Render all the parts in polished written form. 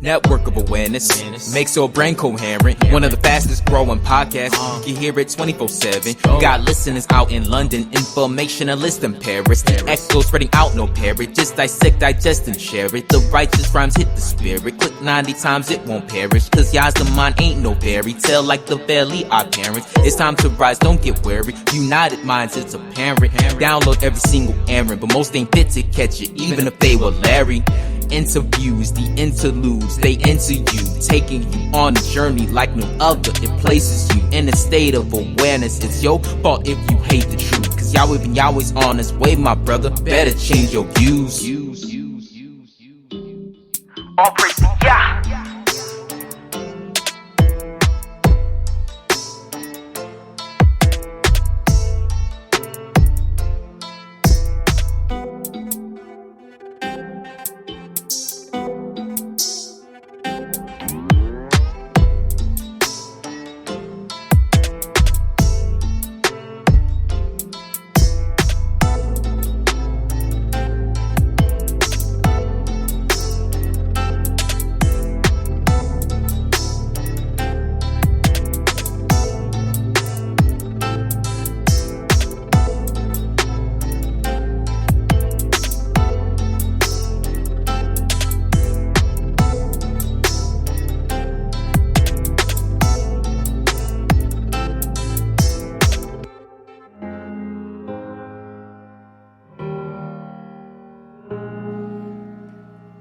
network of awareness makes your brain coherent. One of the fastest growing podcasts. You can hear it 24/7. You got listeners out in London, informationalists in Paris. The echo spreading out, no parrot. Just dissect, digest, and share it. The righteous rhymes hit the spirit. Click 90 times, it won't perish. Cause y'all's the mind ain't no fairy tale like the valley our parents. It's time to rise, don't get weary. United minds, it's apparent. Download every single errand, but most ain't fit to catch it, even if they were Larry. Interviews, the interludes, they enter you, taking you on a journey like no other. It places you in a state of awareness. It's your fault if you hate the truth, cause Yahweh been Yahweh's on his way, my brother. Better change your views. All praise to Yah.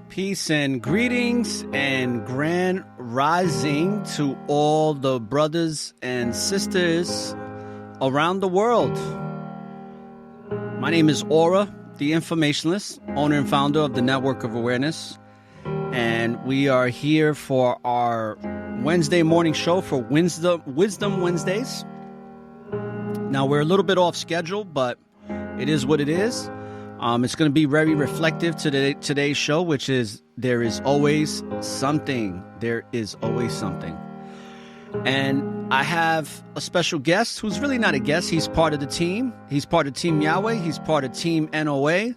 Peace and greetings and grand rising to all the brothers and sisters around the world. My name is ORRA, the informationalist, owner and founder of the Network of Awareness. And we are here for our Wednesday morning show for Wisdom Wednesdays. Now, we're a little bit off schedule, but it is what it is. It's going to be very reflective to today's show, which is there is always something. There is always something. And I have a special guest who's really not a guest. He's part of the team. He's part of Team Yahweh. He's part of Team NOA.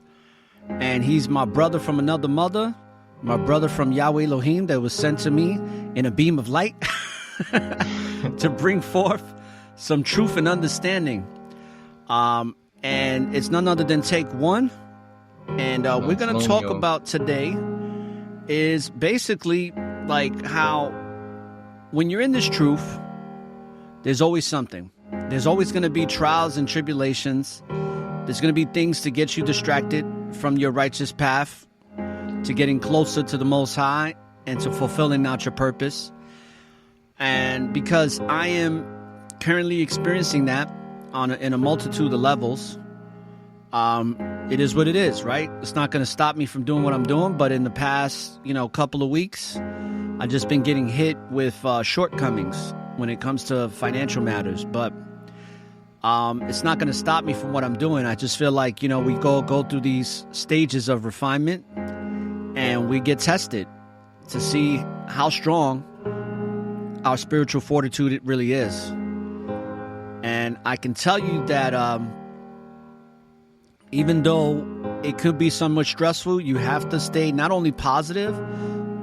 And he's my brother from another mother, my brother from Yahweh Elohim that was sent to me in a beam of light to bring forth some truth and understanding. And it's none other than Take-1. And we're going to talk about today is basically like how when you're in this truth, there's always something. There's always going to be trials and tribulations. There's going to be things to get you distracted from your righteous path, to getting closer to the Most High and to fulfilling out your purpose. And because I am currently experiencing that in a multitude of levels, it is what it is, right? It's not going to stop me from doing what I'm doing, but in the past, couple of weeks, I've just been getting hit with shortcomings when it comes to financial matters, but it's not going to stop me from what I'm doing. I just feel like, we go through these stages of refinement and we get tested to see how strong our spiritual fortitude it really is. And I can tell you that even though it could be somewhat stressful, you have to stay not only positive,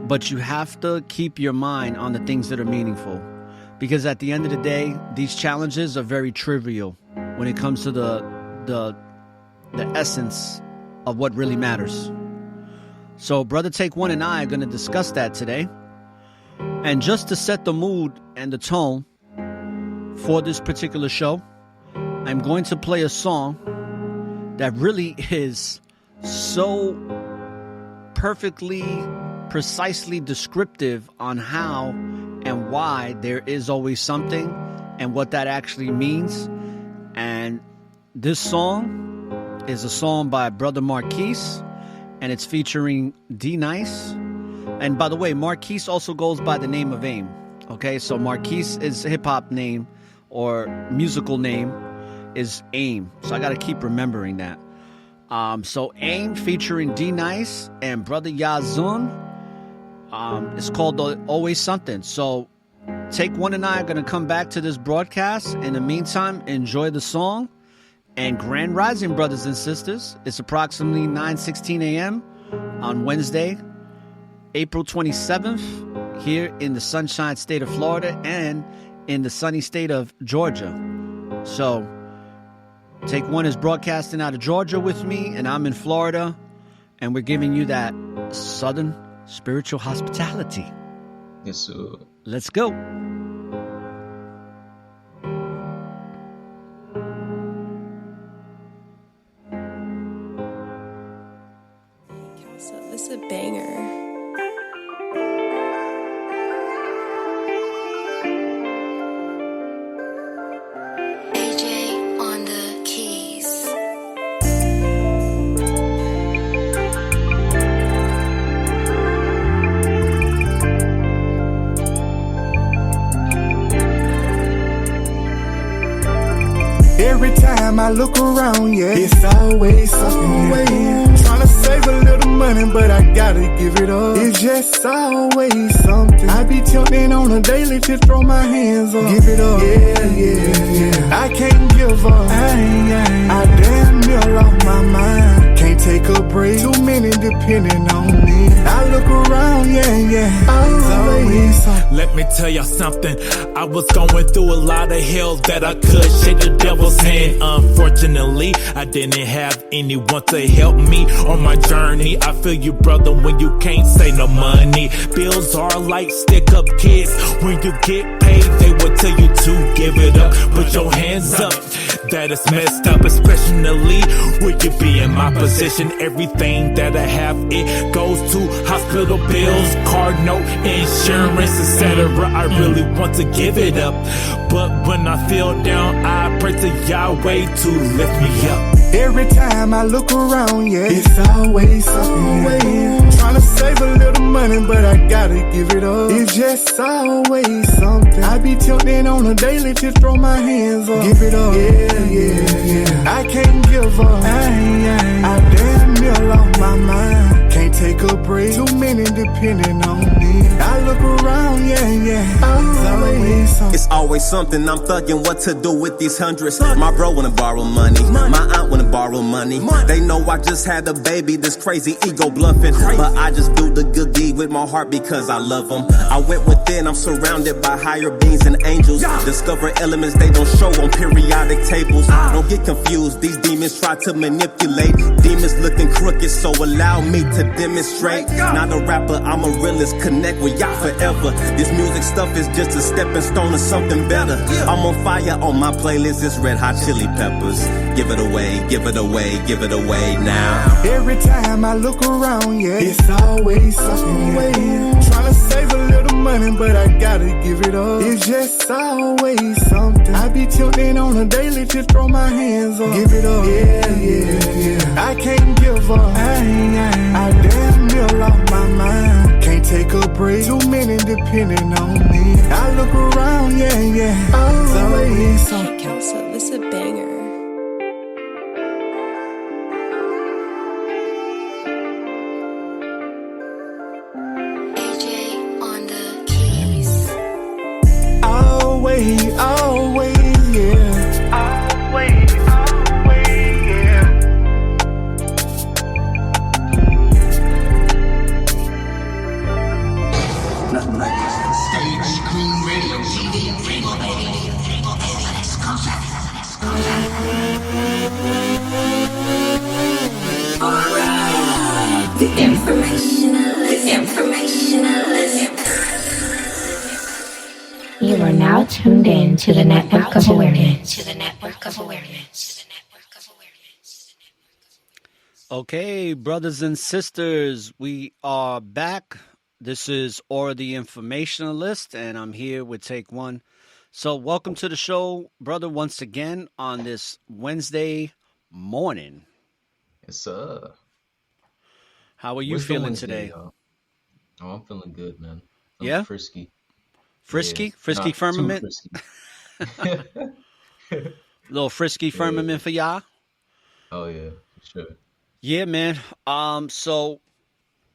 but you have to keep your mind on the things that are meaningful. Because at the end of the day, these challenges are very trivial when it comes to the essence of what really matters. So Brother Take-1 and I are going to discuss that today. And just to set the mood and the tone for this particular show, I'm going to play a song that really is so perfectly, precisely descriptive on how and why there is always something and what that actually means. And this song is a song by Brother Marquise, and it's featuring D-Nice. And by the way, Marquise also goes by the name of AIM. Okay, so Marquise is a hip-hop name, or musical name is AIM. So I got to keep remembering that. So AIM featuring D-Nice and Brother Yazun. It's called Always Something. So Take-1 and I are going to come back to this broadcast. In the meantime, enjoy the song. And Grand Rising, brothers and sisters. It's approximately 9:16 a.m. on Wednesday, April 27th here in the sunshine state of Florida and in the sunny state of Georgia. So, Take One is broadcasting out of Georgia with me, and I'm in Florida, and we're giving you that Southern spiritual hospitality. Yes, sir. Let's go. This is a banger. Every time I look around, yeah, it's always something. Trying to save a little money, but I gotta give it up. It's just always something. I be tempted on a daily to throw my hands up. Give it up. Yeah. I can't give up. I damn near lost my mind. Can't take a break. Too many depending on me. I look around, yeah. Always something. Let me tell y'all something. I was going through a lot of hell that I could shake the devil's hand. Unfortunately, I didn't have anyone to help me on my journey. I feel you, brother, when you can't say no money. Bills are like stick-up kids. When you get paid, they will tell you to give it up. Put your hands up. That is messed up, especially would you be in my position. Everything that I have, it goes to hospital bills, car note, insurance, etc. I really want to give it up, but when I feel down, I pray to Yahweh to lift me up. Every time I look around, yeah, it's always something. Trying to save a little money, but I gotta give it up. It's just always something. I be tempted on a daily to throw my hands up. Give it up. Yeah. I can't give up. I damn near lost my mind. Can't take a break. Too many depending on me. I look around, yeah. Always something. It's always something. I'm thugging what to do with these hundreds. My bro wanna borrow money. My aunt wanna borrow money. They know I just had a baby. This crazy ego bluffing. But I just do the good deed with my heart because I love them. I went within. I'm surrounded by higher beings and angels. Discover elements they don't show on periodic tables. Don't get confused. These demons try to manipulate. Demons looking crooked, so allow me to demonstrate. Not a rapper, I'm a realist. Connect with y'all forever. This music stuff is just a stepping stone to something better. I'm on fire on my playlist. It's Red Hot Chili Peppers. Give it away, give it away, give it away now. Every time I look around, yeah, it's always something. Trying to save a little money, but I gotta give it up. It's just always something. I be tempted on a daily to throw my hands up. Give it up. Yeah. I can't give up. I damn near lost my mind. Can't take a break. Too many depending on me. I look around, yeah. Always something. Kelsa, this is a banger. Always, yeah. Always, yeah. Nothing like this. Stage, screen, radio, TV, Rainbow Baby. Alright, the informationalist. You are now tuned in to the Network of Awareness. Okay, brothers and sisters, we are back. This is ORRA the Informationalist, and I'm here with Take One. So welcome to the show, brother, once again on this Wednesday morning. Yes, sir. How are you feeling today? Oh, I'm feeling good, man. Yeah? Frisky. Frisky? Yeah. Frisky Not firmament? too frisky. Little frisky firmament for y'all? Oh, yeah, for sure. Yeah, man. So,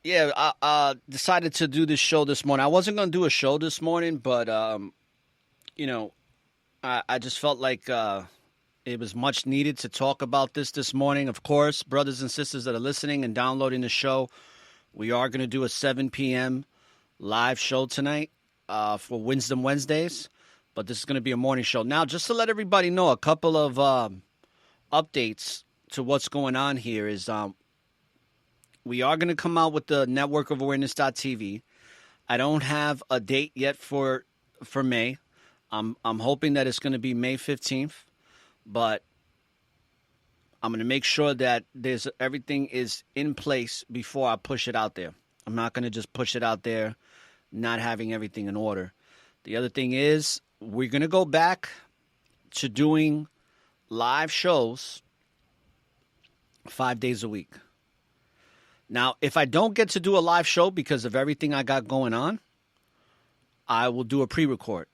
yeah, I decided to do this show this morning. I wasn't going to do a show this morning, but, you know, I just felt like it was much needed to talk about this morning. Of course, brothers and sisters that are listening and downloading the show, We are going to do a 7 p.m. live show tonight for Wisdom Wednesdays, but this is going to be a morning show. Now, just to let everybody know, a couple of updates to what's going on here is we are going to come out with the Network of Awareness.tv. I don't have a date yet for May. I'm hoping that it's going to be May 15th, but I'm going to make sure that everything is in place before I push it out there. I'm not going to just push it out there not having everything in order. The other thing is we're going to go back to doing live shows 5 days a week. Now, if I don't get to do a live show because of everything I got going on, I will do a pre-record.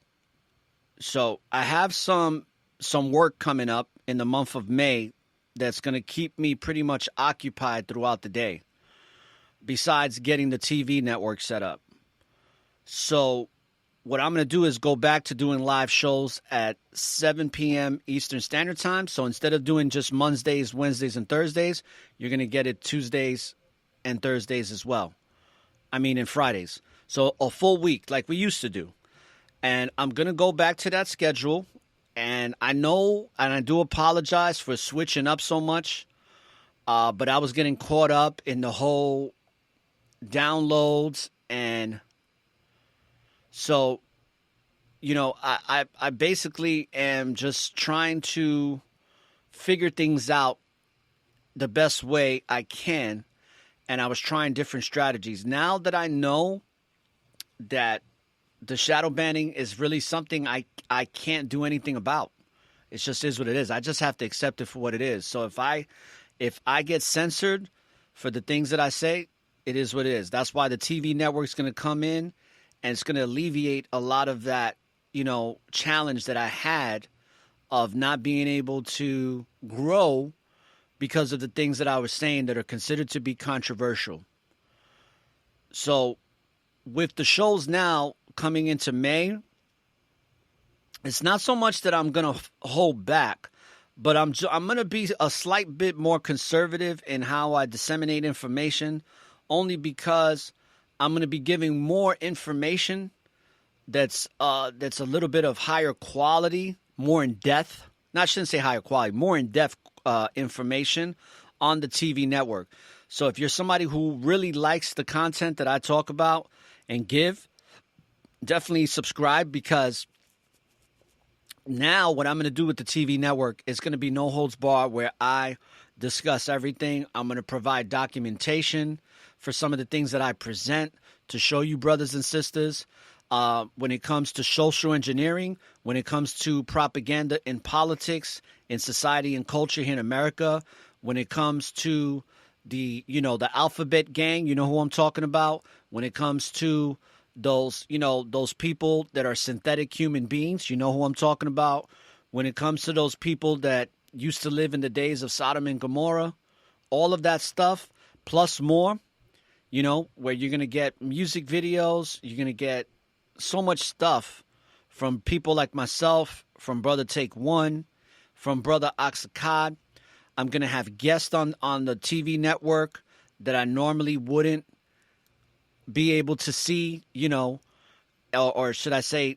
So I have some work coming up in the month of May that's going to keep me pretty much occupied throughout the day, besides getting the TV network set up. So what I'm going to do is go back to doing live shows at 7 p.m. Eastern Standard Time. So instead of doing just Mondays, Wednesdays, and Thursdays, you're going to get it Tuesdays and Thursdays as well. And Fridays. So a full week like we used to do. And I'm going to go back to that schedule. And I know, and I do apologize for switching up so much, but I was getting caught up in the whole downloads. And so, I basically am just trying to figure things out the best way I can. And I was trying different strategies. Now that I know that the shadow banning is really something I can't do anything about. It just is what it is. I just have to accept it for what it is. So if I get censored for the things that I say, it is what it is. That's why the TV network's going to come in and it's going to alleviate a lot of that, challenge that I had of not being able to grow because of the things that I was saying that are considered to be controversial. So with the shows now coming into May, it's not so much that I'm going to hold back, but I'm going to be a slight bit more conservative in how I disseminate information, only because I'm going to be giving more information that's a little bit of higher quality, more in depth. I shouldn't say higher quality, more in depth information on the TV network. So if you're somebody who really likes the content that I talk about and give, definitely subscribe, because now what I'm going to do with the TV network is going to be no holds barred, where I discuss everything. I'm going to provide documentation for some of the things that I present to show you, brothers and sisters, when it comes to social engineering, when it comes to propaganda in politics, in society and culture here in America, when it comes to the alphabet gang, who I'm talking about, when it comes to those people that are synthetic human beings, who I'm talking about, when it comes to those people that used to live in the days of Sodom and Gomorrah, all of that stuff, plus more, where you're going to get music videos, you're going to get so much stuff from people like myself, from Brother Take-1, from Brother Oxacad. I'm going to have guests on the TV network that I normally wouldn't be able to see, or should I say,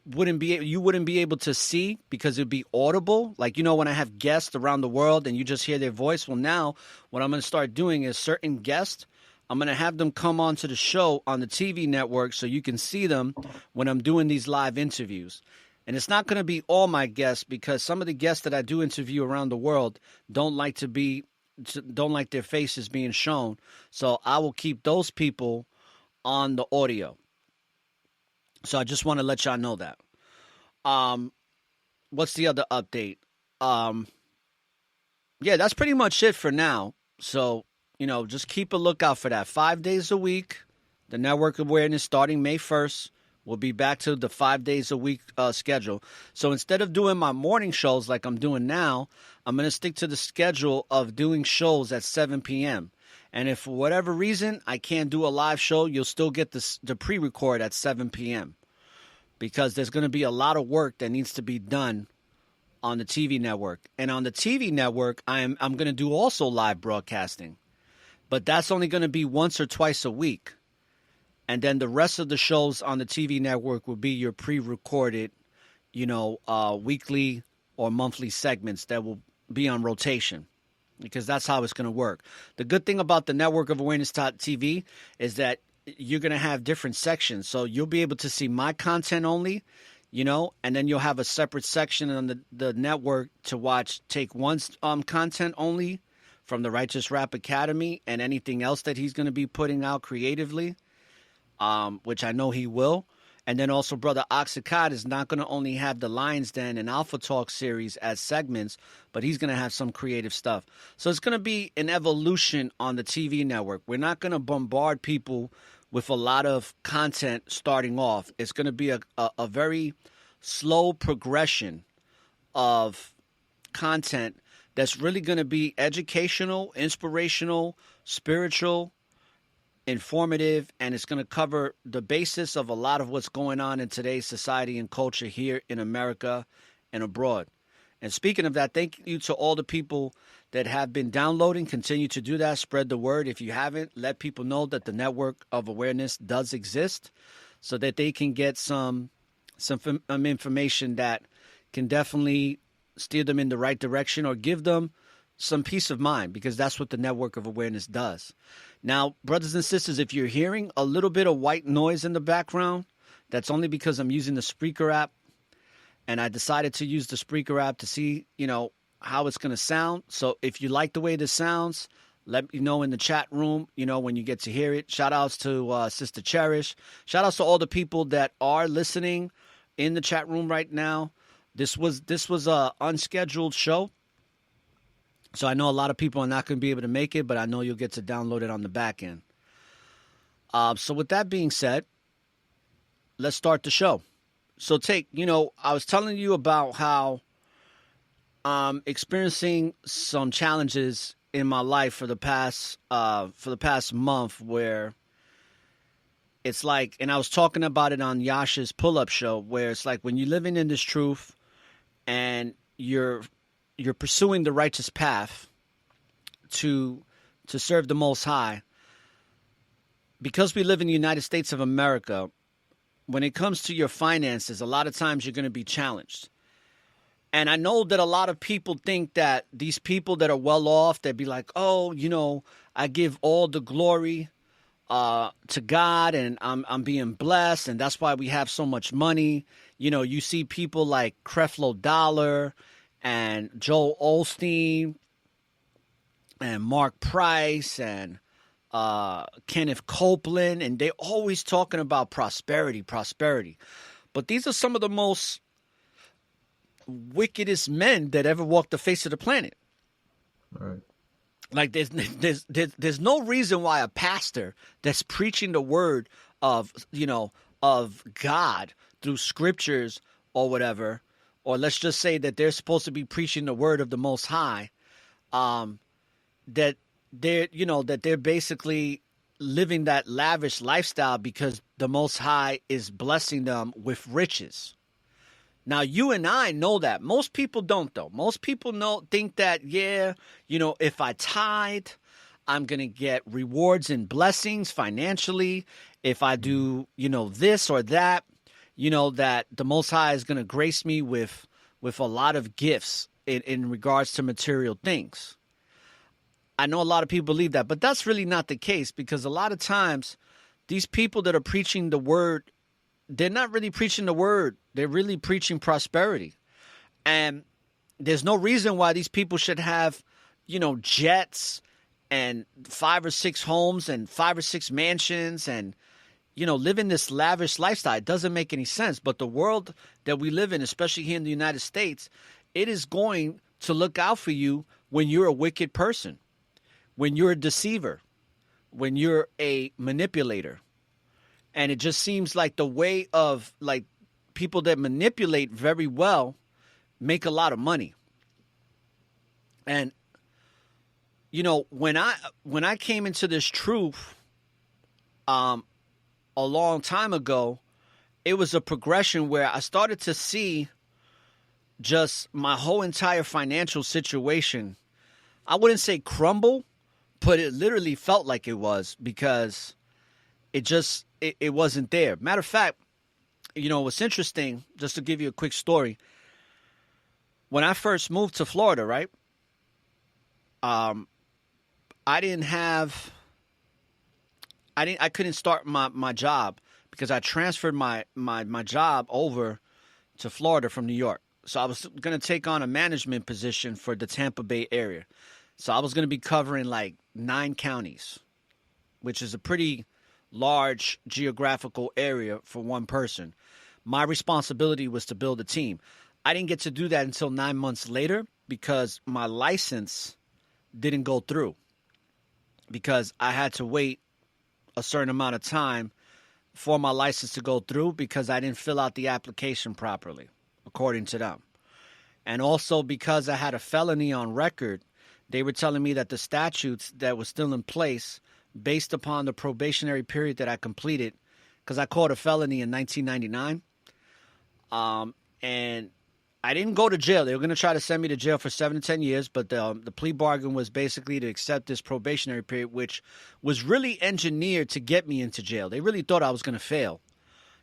you wouldn't be able to see because it'd be audible. Like, when I have guests around the world and you just hear their voice. Well, now what I'm going to start doing is certain guests, I'm going to have them come onto the show on the TV network so you can see them when I'm doing these live interviews. And it's not going to be all my guests, because some of the guests that I do interview around the world don't like their faces being shown. So I will keep those people on the audio. So I just want to let y'all know that. What's the other update? Yeah, that's pretty much it for now. So, just keep a lookout for that. 5 days a week, the network awareness starting May 1st. We'll be back to the 5 days a week schedule. So instead of doing my morning shows like I'm doing now, I'm going to stick to the schedule of doing shows at 7 p.m. And if for whatever reason I can't do a live show, you'll still get the pre-record at 7 p.m. because there's going to be a lot of work that needs to be done on the TV network. And on the TV network, I'm going to do also live broadcasting, But that's only going to be once or twice a week. And then the rest of the shows on the TV network will be your pre-recorded, weekly or monthly segments that will be on rotation, because that's how it's going to work. The good thing about the Network of Awareness TV is that you're going to have different sections. So you'll be able to see my content only, and then you'll have a separate section on the network to watch Take One's content only from the Righteous Rap Academy and anything else that he's going to be putting out creatively, which I know he will. And then also Brother Oxycod is not going to only have the Lions Den and Alpha Talk series as segments, but he's going to have some creative stuff. So it's going to be an evolution on the TV network. We're not going to bombard people with a lot of content starting off. It's going to be a very slow progression of content that's really going to be educational, inspirational, spiritual, informative, and it's going to cover the basis of a lot of what's going on in today's society and culture here in America and abroad. And speaking of that, thank you to all the people that have been downloading. Continue to do that. Spread the word. If you haven't, let people know that the Network of Awareness does exist so that they can get some information that can definitely steer them in the right direction or give them some peace of mind, because that's what the Network of Awareness does. Now, brothers and sisters, if you're hearing a little bit of white noise in the background, that's only because I'm using the Spreaker app, and I decided to use the Spreaker app to see, how it's going to sound. So if you like the way this sounds, let me know in the chat room, when you get to hear it. Shout outs to Sister Cherish. Shout outs to all the people that are listening in the chat room right now. This was a unscheduled show, so I know a lot of people are not going to be able to make it, but I know you'll get to download it on the back end. So with that being said, let's start the show. So I was telling you about how I'm experiencing some challenges in my life for the past month, where it's like, and I was talking about it on Yasha's pull-up show, where it's like when you're living in this truth and you're pursuing the righteous path to serve the Most High, because we live in the United States of America, when it comes to your finances, a lot of times you're going to be challenged. And I know that a lot of people think that these people that are well off, they'd be like, oh, I give all the glory to God, and I'm being blessed, and that's why we have so much money. You see people like Creflo Dollar and Joel Osteen and Mark Price and Kenneth Copeland, and they're always talking about prosperity. But these are some of the most wickedest men that ever walked the face of the planet. Right. Like there's no reason why a pastor that's preaching the word of God through scriptures or whatever, or let's just say that they're supposed to be preaching the word of the Most High, that they're basically living that lavish lifestyle because the Most High is blessing them with riches. Now, you and I know that. Most people don't, though. Most people think that, if I tithe, I'm going to get rewards and blessings financially. If I do, this or that, that the Most High is going to grace me with a lot of gifts in regards to material things. I know a lot of people believe that, but that's really not the case, because a lot of times these people that are preaching the word, they're not really preaching the word. They're really preaching prosperity. And there's no reason why these people should have, jets and 5 or 6 homes and 5 or 6 mansions and, living this lavish lifestyle. It doesn't make any sense. But the world that we live in, especially here in the United States, it is going to look out for you when you're a wicked person, when you're a deceiver, when you're a manipulator. And it just seems like the way of people that manipulate very well make a lot of money. And when I came into this truth a long time ago, it was a progression where I started to see just my whole entire financial situation, I wouldn't say crumble, but it literally felt like it was because it wasn't there. Matter of fact, what's interesting, just to give you a quick story, when I first moved to Florida, right? I couldn't start my job because I transferred my job over to Florida from New York. So I was going to take on a management position for the Tampa Bay area. So I was going to be covering like 9 counties, which is a pretty large geographical area for one person. My responsibility was to build a team. I didn't get to do that until 9 months later because my license didn't go through, because I had to wait a certain amount of time for my license to go through because I didn't fill out the application properly, according to them. And also because I had a felony on record, they were telling me that the statutes that were still in place, based upon the probationary period that I completed, because I caught a felony in 1999, and I didn't go to jail. They were going to try to send me to jail for 7 to 10 years, but the plea bargain was basically to accept this probationary period, which was really engineered to get me into jail. They really thought I was going to fail,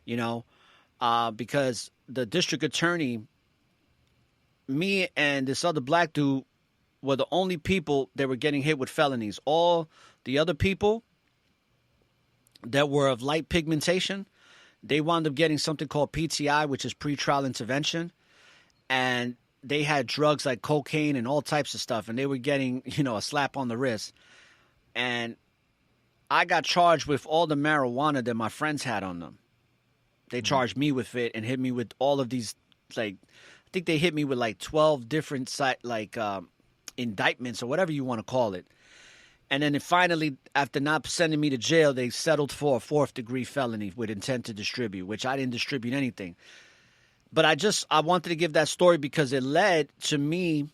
because the district attorney, me and this other black dude were the only people that were getting hit with felonies. All the other people that were of light pigmentation, they wound up getting something called PTI, which is pretrial intervention. And they had drugs like cocaine and all types of stuff, and they were getting, a slap on the wrist. And I got charged with all the marijuana that my friends had on them. They charged me with it and hit me with all of these, I think they hit me with 12 different indictments or whatever you want to call it. And then finally, after not sending me to jail, they settled for a 4th-degree felony with intent to distribute, which I didn't distribute anything. But I wanted to give that story because it led to me,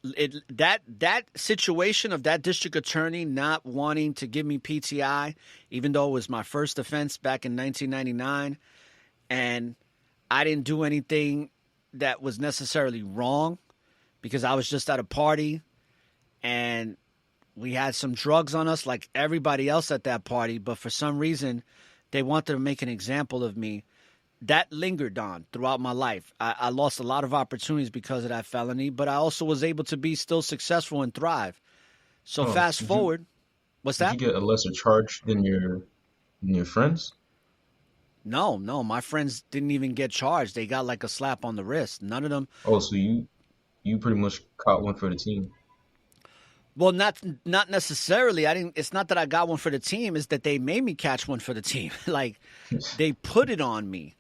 that situation of that district attorney not wanting to give me PTI, even though it was my first offense back in 1999, and I didn't do anything that was necessarily wrong because I was just at a party and we had some drugs on us like everybody else at that party, but for some reason they wanted to make an example of me. That lingered on throughout my life. I lost a lot of opportunities because of that felony, but I also was able to be still successful and thrive. So fast forward. What's that? Did you get a lesser charge than your friends? No. My friends didn't even get charged. They got like a slap on the wrist. None of them. Oh, so you pretty much caught one for the team. Well, not necessarily. I didn't. It's not that I got one for the team. It's that they made me catch one for the team. They put it on me.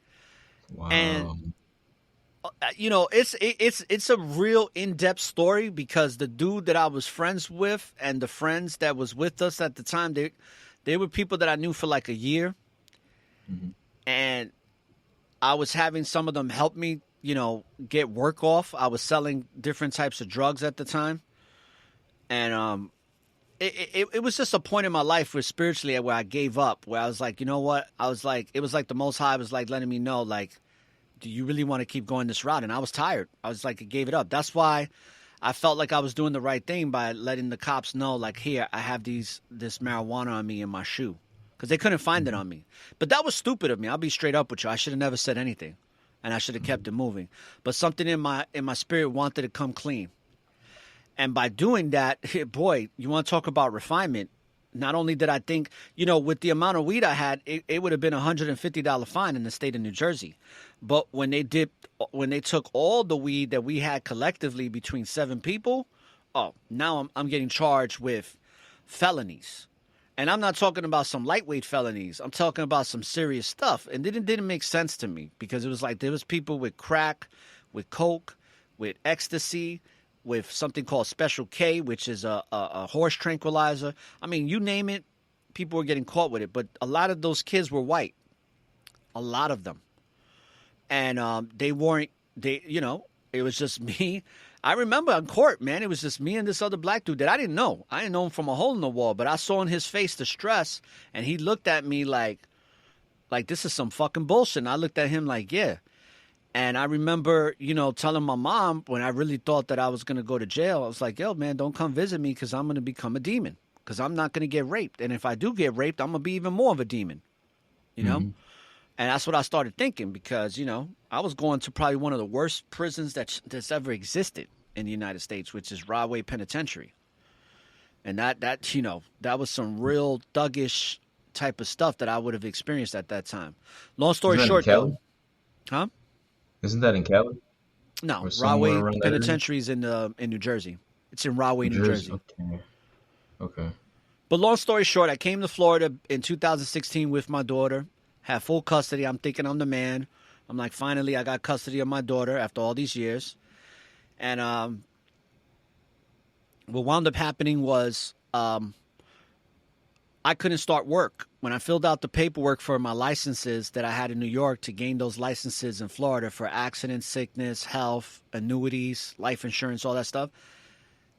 Wow. And it's a real in-depth story because the dude that I was friends with and the friends that was with us at the time, they were people that I knew for like a year. Mm-hmm. And I was having some of them help me, get work off. I was selling different types of drugs at the time. And it was just a point in my life where spiritually where I gave up, where I was like, you know what? I was like, it was like the Most High was like letting me know, like, do you really want to keep going this route? And I was tired. I was like, I gave it up. That's why I felt like I was doing the right thing by letting the cops know, like, here, I have this marijuana on me in my shoe. Because they couldn't find it on me. But that was stupid of me. I'll be straight up with you. I should have never said anything. And I should have kept it moving. But something in my spirit wanted to come clean. And by doing that, boy, you want to talk about refinement. Not only did I think, with the amount of weed I had, it would have been a $150 fine in the state of New Jersey. But when they took all the weed that we had collectively between 7 people, now I'm getting charged with felonies. And I'm not talking about some lightweight felonies. I'm talking about some serious stuff. And it didn't make sense to me because it was like there was people with crack, with coke, with ecstasy, with something called Special K, which is a horse tranquilizer. I mean, you name it, people were getting caught with it. But a lot of those kids were white. A lot of them. And it was just me. I remember in court, man, it was just me and this other black dude that I didn't know. I didn't know him from a hole in the wall, but I saw in his face the stress, and he looked at me like this is some fucking bullshit. And I looked at him like, yeah. And I remember, telling my mom when I really thought that I was going to go to jail, I was like, yo, man, don't come visit me because I'm going to become a demon. because I'm not going to get raped. And if I do get raped, I'm going to be even more of a demon, you know? And that's what I started thinking because, you know, I was going to probably one of the worst prisons that's ever existed in the United States, which is Rahway Penitentiary. And that you know, that was some real thuggish type of stuff that I would have experienced at that time. Long story short, though. Huh? Isn't that in Cali? No, Or somewhere Rahway around that area? Penitentiary is in New Jersey. It's in Rahway, New Jersey. Okay. But long story short, I came to Florida in 2016 with my daughter, had full custody. I'm thinking I'm the man. I'm like, finally, I got custody of my daughter after all these years. And what wound up happening was I couldn't start work. When I filled out the paperwork for my licenses that I had in New York to gain those licenses in Florida for accident, sickness, health, annuities, life insurance, all that stuff,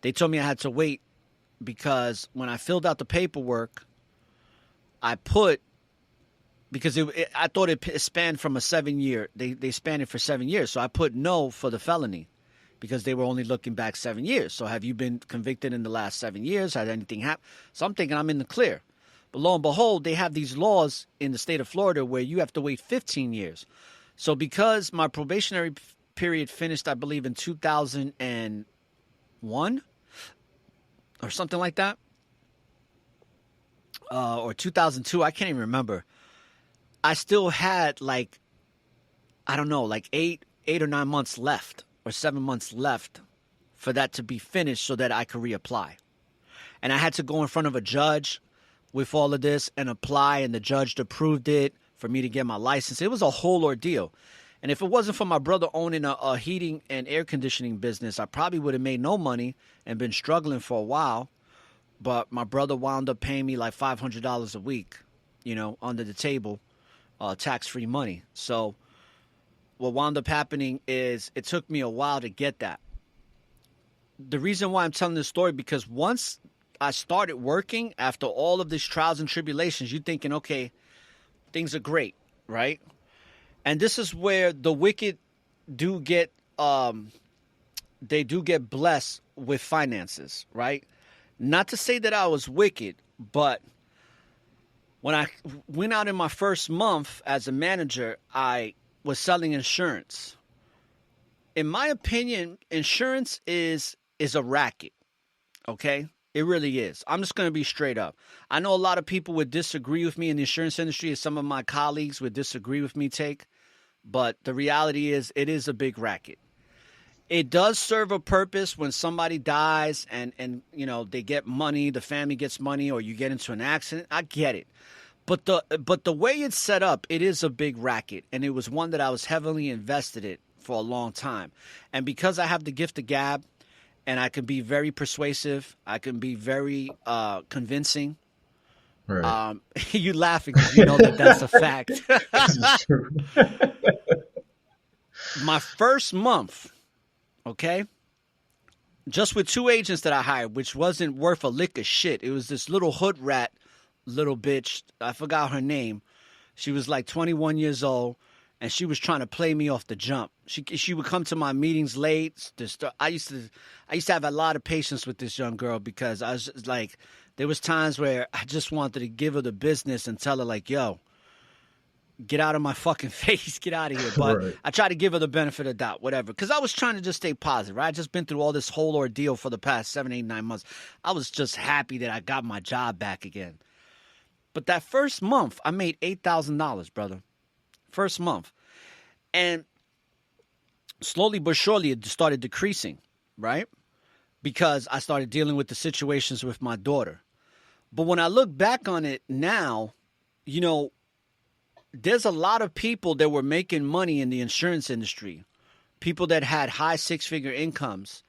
they told me I had to wait because when I filled out the paperwork, I put, because I thought it spanned from a 7-year, they spanned it for 7 years, so I put no for the felony because they were only looking back 7 years. So have you been convicted in the last 7 years? Had anything happened? So I'm thinking I'm in the clear. But lo and behold, they have these laws in the state of Florida where you have to wait 15 years. So because my probationary period finished, I believe, in 2001 or something like that, or 2002, I can't even remember. I still had like, I don't know, like 8 or 9 months left or 7 months left for that to be finished so that I could reapply. And I had to go in front of a judge with all of this and apply, and the judge approved it for me to get my license. It was a whole ordeal. And if it wasn't for my brother owning a heating and air conditioning business, I probably would have made no money and been struggling for a while. But my brother wound up paying me like $500 a week, you know, under the table, tax-free money. So what wound up happening is it took me a while to get that. The reason why I'm telling this story, because once I started working after all of these trials and tribulations, you're thinking, okay, things are great, right? And this is where the wicked do get, they do get blessed with finances, right? Not to say that I was wicked, but when I went out in my first month as a manager, I was selling insurance. In my opinion, insurance is a racket, okay? It really is. I'm just going to be straight up. I know a lot of people would disagree with me in the insurance industry, and some of my colleagues would disagree with me, but the reality is it is a big racket. It does serve a purpose when somebody dies and you know, they get money, the family gets money, or you get into an accident. I get it. But the way it's set up, it is a big racket, and it was one that I was heavily invested in for a long time. And because I have the gift of gab, and I can be very persuasive, I can be very convincing. Right. You laughing because you know that that's a fact. This is true. My first month, okay, just with 2 agents that I hired, which wasn't worth a lick of shit. It was this little hood rat, little bitch. I forgot her name. She was like 21 years old, and she was trying to play me off the jump. She would come to my meetings late. I used to have a lot of patience with this young girl because I was just like, there was times where I just wanted to give her the business and tell her like, yo, get out of my fucking face, get out of here. But Right. I tried to give her the benefit of the doubt, whatever, because I was trying to just stay positive, right? I just been through all this whole ordeal for the past 7, 8, 9 months. I was just happy that I got my job back again. But that first month, I made $8,000, brother. First month. And slowly but surely, it started decreasing, right? Because I started dealing with the situations with my daughter. But when I look back on it now, you know, there's a lot of people that were making money in the insurance industry. People that had high 6-figure incomes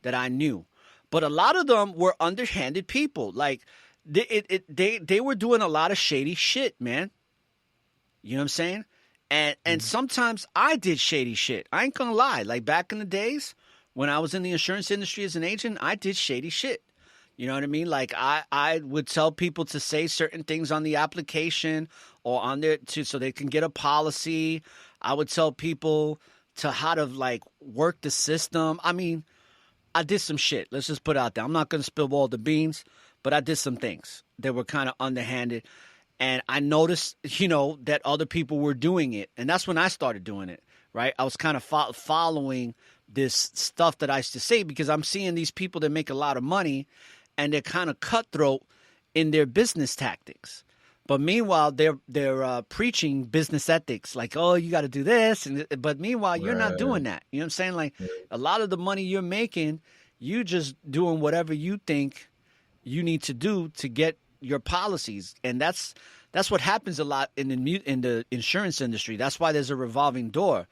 that I knew. But a lot of them were underhanded people. Like, they were doing a lot of shady shit, man. You know what I'm saying? And sometimes I did shady shit. I ain't gonna lie. Like back in the days when I was in the insurance industry as an agent, I did shady shit. You know what I mean? Like I would tell people to say certain things on the application or on there so they can get a policy. I would tell people to how to like work the system. I mean, I did some shit. Let's just put it out there. I'm not gonna spill all the beans. but I did some things that were kind of underhanded. And I noticed, that other people were doing it. And that's when I started doing it, right? I was kind of following this stuff that I used to say because I'm seeing these people that make a lot of money and they're kind of cutthroat in their business tactics. But meanwhile, they're preaching business ethics, like, oh, you got to do this. But meanwhile, you're not doing that. You know what I'm saying? Like, a lot of the money you're making, you just doing whatever you think you need to do to get your policies. And that's what happens a lot in the insurance industry. That's why there's a revolving door,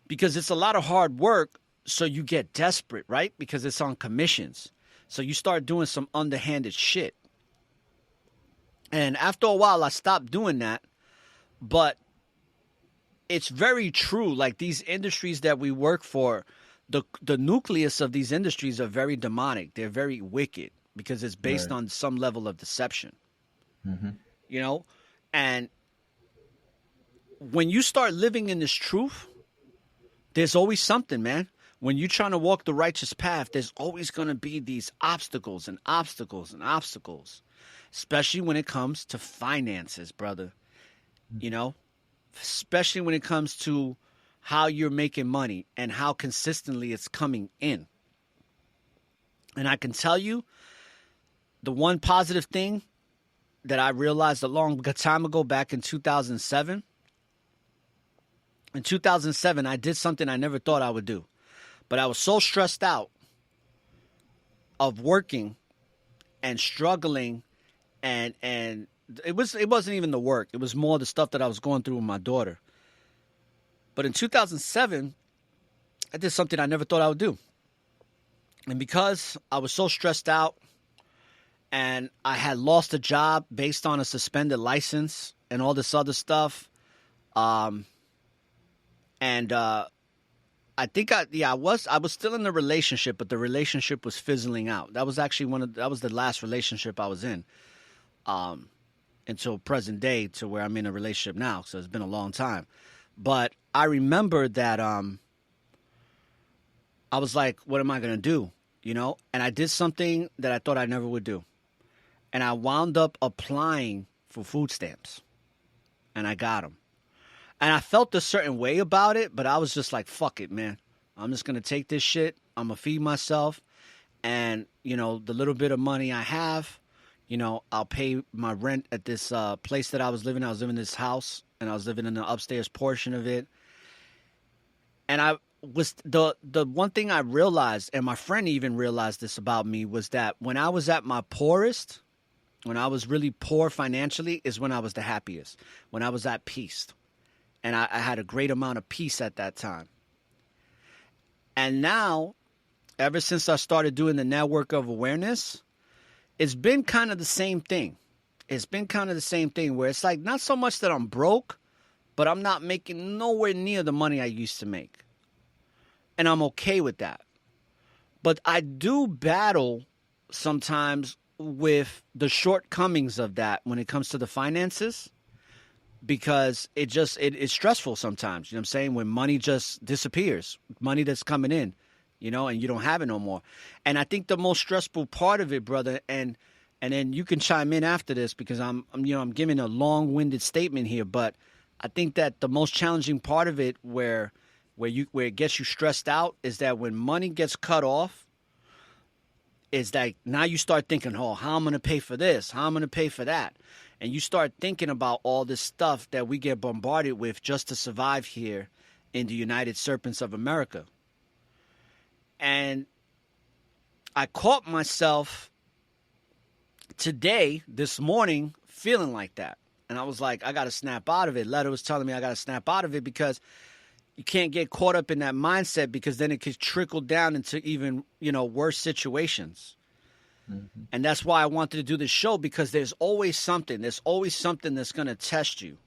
because it's a lot of hard work. So you get desperate, right? Because it's on commissions. So you start doing some underhanded shit. And after a while, I stopped doing that. But it's very true. Like, these industries that we work for, the nucleus of these industries are very demonic. They're very wicked because it's based on some level of deception. Mm-hmm. And when you start living in this truth, there's always something, man. When you're trying to walk the righteous path, there's always going to be these obstacles and obstacles and obstacles. Especially when it comes to finances, brother. Especially when it comes to how you're making money and how consistently it's coming in. And I can tell you, the one positive thing that I realized a long time ago, back in 2007. In 2007, I did something I never thought I would do. But I was so stressed out of working and struggling. And it wasn't even the work. It was more the stuff that I was going through with my daughter. But in 2007, I did something I never thought I would do. And because I was so stressed out and I had lost a job based on a suspended license and all this other stuff, I think I was still in the relationship, but the relationship was fizzling out. That was actually that was the last relationship I was in. Until present day, to where I'm in a relationship now. So it's been a long time. But I remember that I was like, what am I going to do? And I did something that I thought I never would do. And I wound up applying for food stamps. And I got them. And I felt a certain way about it, but I was just like, fuck it, man. I'm just going to take this shit. I'm going to feed myself. And, the little bit of money I have, I'll pay my rent at this place that I was living. I was living in this house, and I was living in the upstairs portion of it. And I was the one thing I realized, and my friend even realized this about me, was that when I was at my poorest, when I was really poor financially, is when I was the happiest, when I was at peace. And I had a great amount of peace at that time. And now, ever since I started doing the network of awareness, it's been kind of the same thing. It's been kind of the same thing where it's like not so much that I'm broke, but I'm not making nowhere near the money I used to make. And I'm okay with that. But I do battle sometimes with the shortcomings of that when it comes to the finances, because it's stressful sometimes. You know what I'm saying? When money just disappears, money that's coming in. And you don't have it no more. And I think the most stressful part of it, brother, and then you can chime in after this because I'm giving a long-winded statement here, but I think that the most challenging part of it where it gets you stressed out is that when money gets cut off, is that now you start thinking, oh, how I'm going to pay for this, how I'm going to pay for that. And you start thinking about all this stuff that we get bombarded with just to survive here in the United Serpents of America. And I caught myself this morning, feeling like that. And I was like, I got to snap out of it. Letter was telling me I got to snap out of it because you can't get caught up in that mindset, because then it could trickle down into even, worse situations. Mm-hmm. And that's why I wanted to do this show, because there's always something that's going to test you.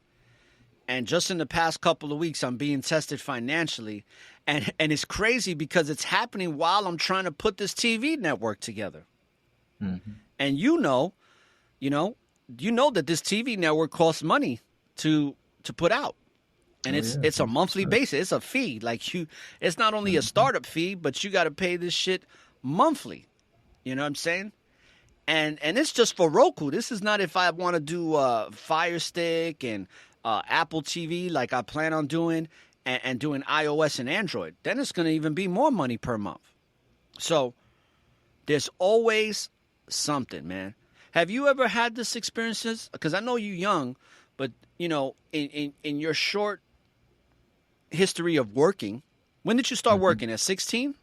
And just in the past couple of weeks, I'm being tested financially. And it's crazy because it's happening while I'm trying to put this TV network together. Mm-hmm. And you know that this TV network costs money to put out. And it's a monthly basis. It's a fee. It's not only a startup fee, but you got to pay this shit monthly. You know what I'm saying? and it's just for Roku. This is not if I want to do Fire Stick and Apple TV like I plan on doing, and doing iOS and Android. Then it's going to even be more money per month. So there's always something, man. Have you ever had this experiences? Because I know you're young, but you know, in your short history of working, when did you start working? At 16?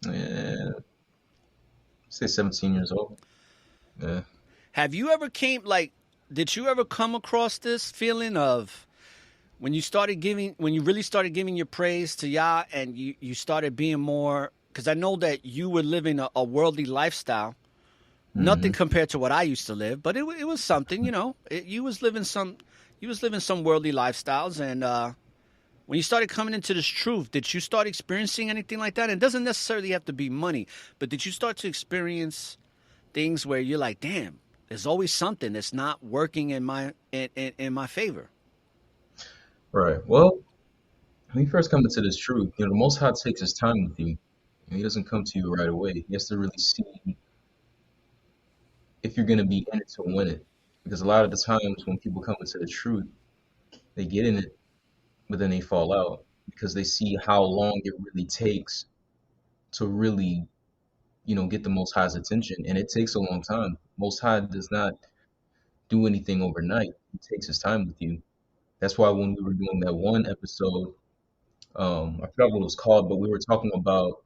Yeah, say 17 years old. Yeah. Have you ever did you ever come across this feeling of when you really started giving your praise to Yah, and you started being more, because I know that you were living a worldly lifestyle, nothing compared to what I used to live, but it was something, you know. You was living some worldly lifestyles, and when you started coming into this truth, did you start experiencing anything like that? And it doesn't necessarily have to be money, but did you start to experience things where you're like, damn, there's always something that's not working in my favor? Right. Well, when you first come into this truth, the Most High takes his time with you. He doesn't come to you right away. He has to really see if you're going to be in it to win it. Because a lot of the times when people come into the truth, they get in it, but then they fall out because they see how long it really takes to really, get the Most High's attention. And it takes a long time. Most High does not do anything overnight. He takes his time with you. That's why when we were doing that one episode, I forgot what it was called, but we were talking about,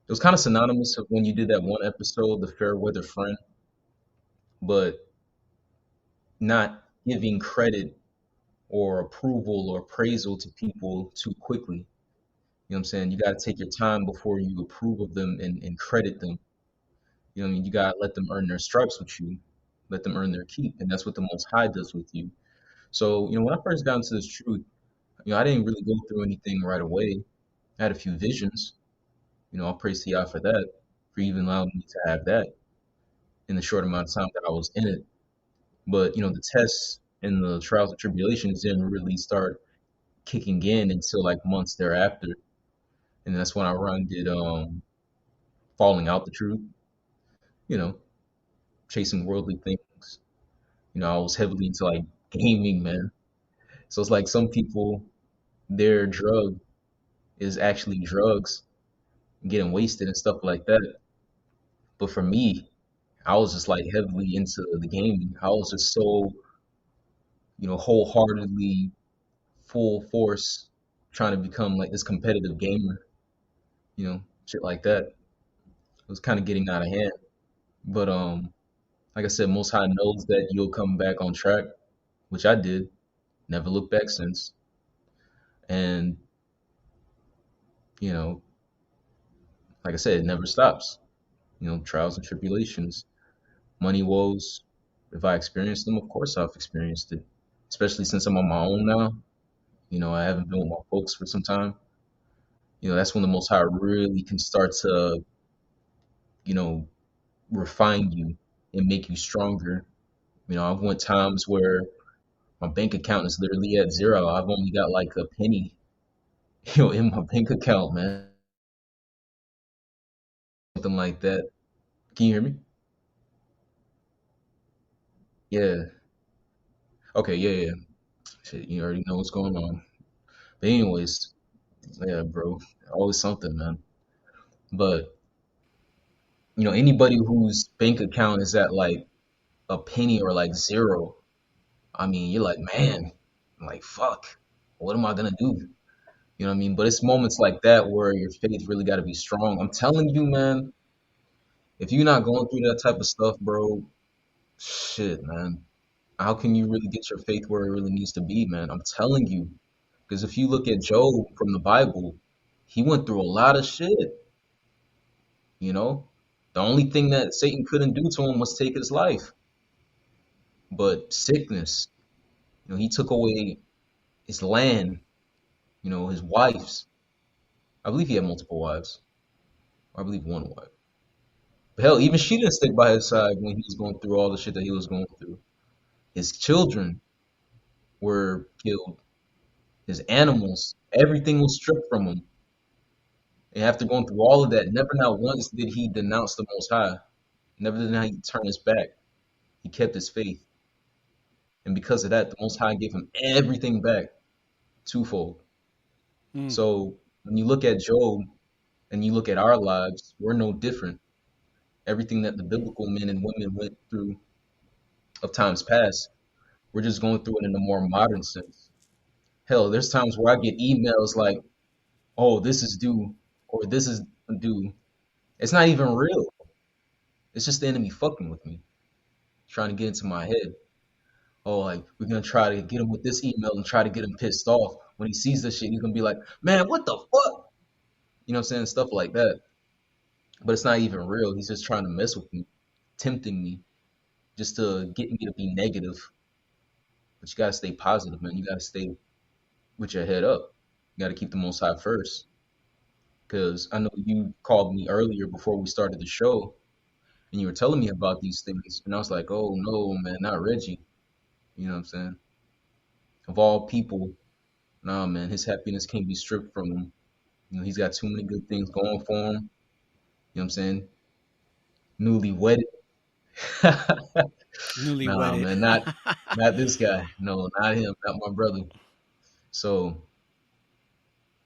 it was kind of synonymous of when you did that one episode, the fair weather friend, but not giving credit or approval or appraisal to people too quickly. You know what I'm saying? You got to take your time before you approve of them and credit them. You know what I mean? You got to let them earn their stripes with you, let them earn their keep. And that's what the Most High does with you. So, when I first got into this truth, I didn't really go through anything right away. I had a few visions. I'll praise to Yah for that, for even allowing me to have that in the short amount of time that I was in it. But, the tests and the trials and tribulations didn't really start kicking in until like months thereafter. And that's when I did falling out the truth, chasing worldly things. I was heavily into like gaming, man. So it's like some people, their drug is actually drugs, getting wasted and stuff like that. But for me, I was just like heavily into the gaming. I was just so, wholeheartedly, full force trying to become like this competitive gamer, shit like that. It was kind of getting out of hand. But like I said, Most High knows that you'll come back on track, which I did. Never looked back since. And, like I said, it never stops. Trials and tribulations, money woes. If I experienced them, of course I've experienced it. Especially since I'm on my own now. I haven't been with my folks for some time. That's when the Most High really can start to, refine you and make you stronger. I've went times where my bank account is literally at zero. I've only got like a penny, in my bank account, man. Something like that. Can you hear me? Yeah. Okay, yeah. Shit, you already know what's going on. But anyways, yeah, bro. Always something, man. But, anybody whose bank account is at like a penny or like zero, I mean, you're like, man, like, fuck, what am I gonna do? You know what I mean? But it's moments like that where your faith really got to be strong. I'm telling you, man, if you're not going through that type of stuff, bro, shit, man, how can you really get your faith where it really needs to be, man? I'm telling you. Because if you look at Job from the Bible, he went through a lot of shit, you know? The only thing that Satan couldn't do to him was take his life. But sickness, he took away his land, his wives. I believe he had multiple wives. Or I believe one wife. But hell, even she didn't stick by his side when he was going through all the shit that he was going through. His children were killed. His animals, everything was stripped from him. And after going through all of that, never not once did he denounce the Most High. Never did he turn his back. He kept his faith. And because of that, the Most High gave him everything back twofold. So when you look at Job and you look at our lives, we're no different. Everything that the biblical men and women went through of times past, we're just going through it in a more modern sense. Hell, there's times where I get emails like, oh, this is due, or this is due. It's not even real. It's just the enemy fucking with me, trying to get into my head. Oh, like, we're going to try to get him with this email and try to get him pissed off. When he sees this shit, he's going to be like, man, what the fuck? You know what I'm saying? Stuff like that. But it's not even real. He's just trying to mess with me, tempting me, just to get me to be negative. But you got to stay positive, man. You got to stay with your head up. You got to keep the Most High first. Because I know you called me earlier before we started the show, and you were telling me about these things. And I was like, oh, no, man, not Reggie. You know what I'm saying? Of all people, nah, man, his happiness can't be stripped from him. You know, he's got too many good things going for him. You know what I'm saying? Newly wedded. Newly Nah, wedded. man, not this guy. No, not him, not my brother. So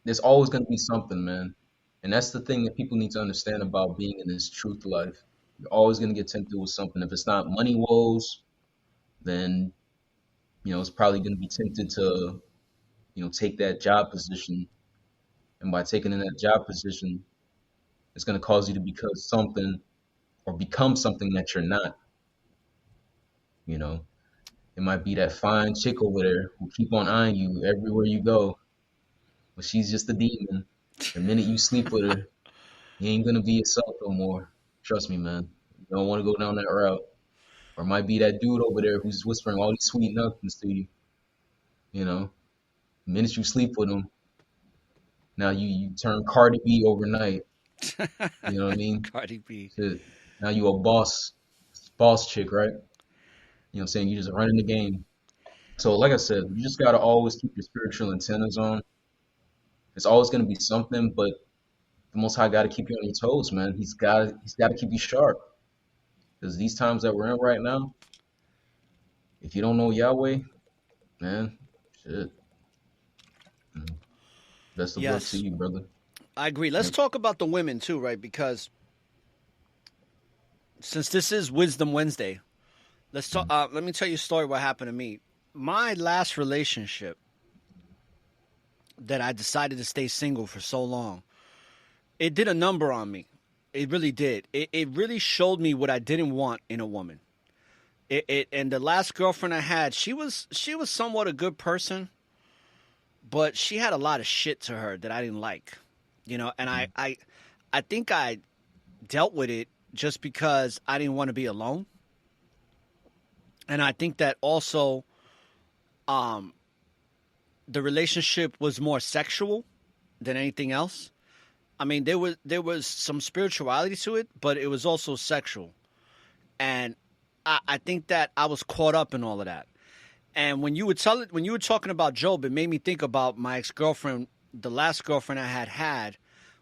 there's always going to be something, man. And that's the thing that people need to understand about being in this truth life. You're always going to get tempted with something. If it's not money woes, then, you know, it's probably going to be tempted to, you know, take that job position. And by taking in that job position, it's going to cause you to become something that you're not. You know, it might be that fine chick over there who keep on eyeing you everywhere you go, but she's just a demon. The minute you sleep with her, you ain't gonna be yourself no more. Trust me, man. You don't want to go down that route. Or it might be that dude over there who's whispering all these sweet nothings to you. You know, the minute you sleep with him, now you turn Cardi B overnight. You know what I mean? Cardi B. Shit. Now you a boss chick, right? You know what I'm saying? You just running the game. So like I said, you just gotta always keep your spiritual antennas on. It's always gonna be something, but the Most High gotta keep you on your toes, man. He's gotta keep you sharp. Because these times that we're in right now, if you don't know Yahweh, man, shit. Best of luck Yes. to you, brother. I agree. Let's talk about the women too, right? Because since this is Wisdom Wednesday, let's talk. Let me tell you a story. What happened to me? My last relationship that I decided to stay single for so long, it did a number on me. It really did. It really showed me what I didn't want in a woman. And the last girlfriend I had, she was somewhat a good person, but she had a lot of shit to her that I didn't like. You know, and I think I dealt with it just because I didn't want to be alone. And I think that also the relationship was more sexual than anything else. I mean, there was some spirituality to it, but it was also sexual. And I think that I was caught up in all of that. And when you were talking about Job, it made me think about my ex-girlfriend, the last girlfriend I had,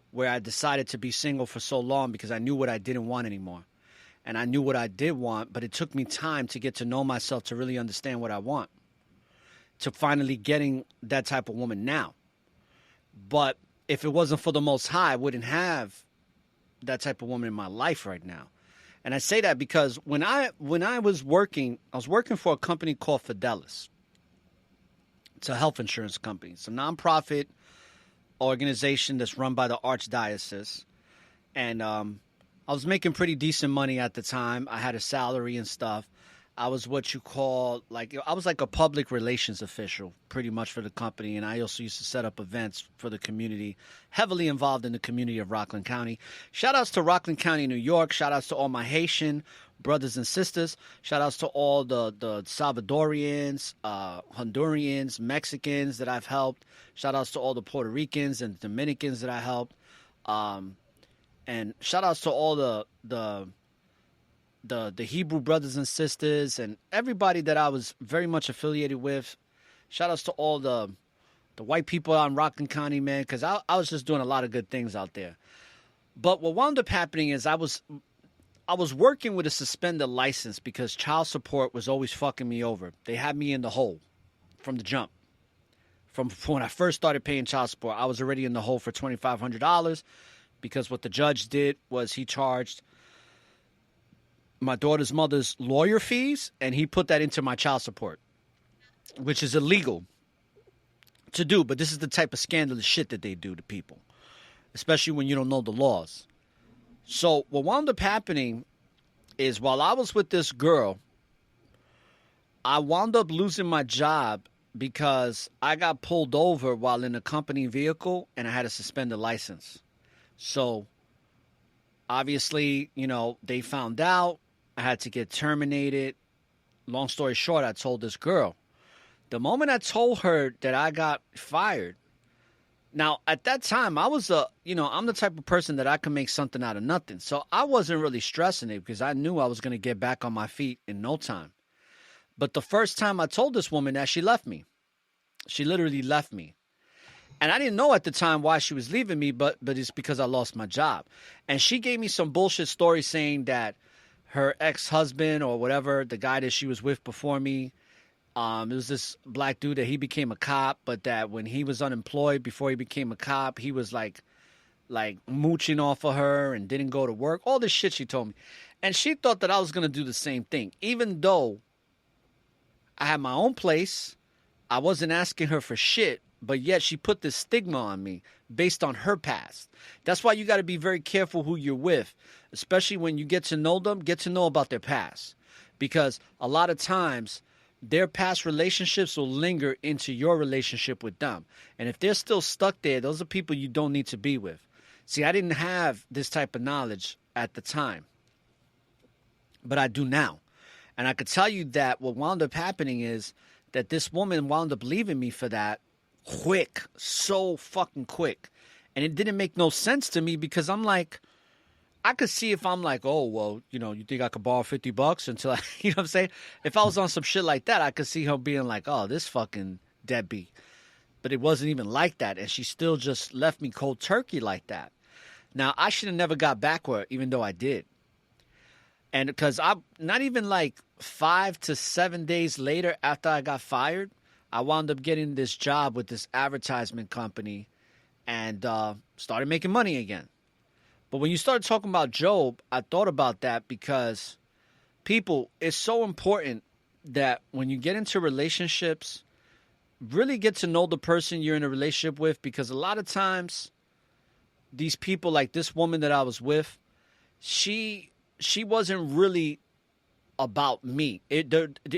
where I decided to be single for so long because I knew what I didn't want anymore. And I knew what I did want, but it took me time to get to know myself, to really understand what I want, to finally getting that type of woman now. But if it wasn't for the Most High, I wouldn't have that type of woman in my life right now. And I say that because when I was working for a company called Fidelis. It's a health insurance company. It's a nonprofit organization that's run by the Archdiocese. And I was making pretty decent money at the time. I had a salary and stuff. I was what you call, I was like a public relations official pretty much for the company. And I also used to set up events for the community, heavily involved in the community of Rockland County. Shout outs to Rockland County, New York. Shout outs to all my Haitian brothers and sisters. Shout outs to all the Salvadorians, Hondurans, Mexicans that I've helped. Shout outs to all the Puerto Ricans and Dominicans that I helped. And shout outs to all the Hebrew brothers and sisters and everybody that I was very much affiliated with. Shout outs to all the white people out in Rockland County, man, because I was just doing a lot of good things out there. But what wound up happening is I was I was working with a suspended license because child support was always fucking me over. They had me in the hole from the jump. From when I first started paying child support, I was already in the hole for $2,500 because what the judge did was he charged my daughter's mother's lawyer fees, and he put that into my child support, which is illegal to do. But this is the type of scandalous shit that they do to people, especially when you don't know the laws. So what wound up happening is while I was with this girl, I wound up losing my job because I got pulled over while in a company vehicle and I had a suspended license. So obviously, you know, they found out. I had to get terminated. Long story short, I told this girl. The moment I told her that I got fired, now at that time I was I'm the type of person that I can make something out of nothing. So I wasn't really stressing it because I knew I was going to get back on my feet in no time. But the first time I told this woman that, she left me. She literally left me. And I didn't know at the time why she was leaving me, but it's because I lost my job. And she gave me some bullshit story saying that her ex-husband or whatever, the guy that she was with before me, it was this black dude that he became a cop, but that when he was unemployed before he became a cop, he was like mooching off of her and didn't go to work. All this shit she told me. And she thought that I was going to do the same thing, even though I had my own place. I wasn't asking her for shit, but yet she put this stigma on me based on her past. That's why you got to be very careful who you're with, especially when you get to know them, get to know about their past. Because a lot of times their past relationships will linger into your relationship with them. And if they're still stuck there, those are people you don't need to be with. See, I didn't have this type of knowledge at the time, but I do now. And I could tell you that what wound up happening is that this woman wound up leaving me for that quick, so fucking quick. And it didn't make no sense to me because I'm like, I could see if I'm like, oh, well, you know, you think I could borrow $50 until I, you know what I'm saying? If I was on some shit like that, I could see her being like, oh, this fucking deadbeat. But it wasn't even like that. And she still just left me cold turkey like that. Now, I should have never got back with her, even though I did. And because I'm not even like 5 to 7 days later after I got fired, I wound up getting this job with this advertisement company and started making money again. But when you started talking about Job, I thought about that because people, it's so important that when you get into relationships, really get to know the person you're in a relationship with, because a lot of times these people, like this woman that I was with, she wasn't really about me.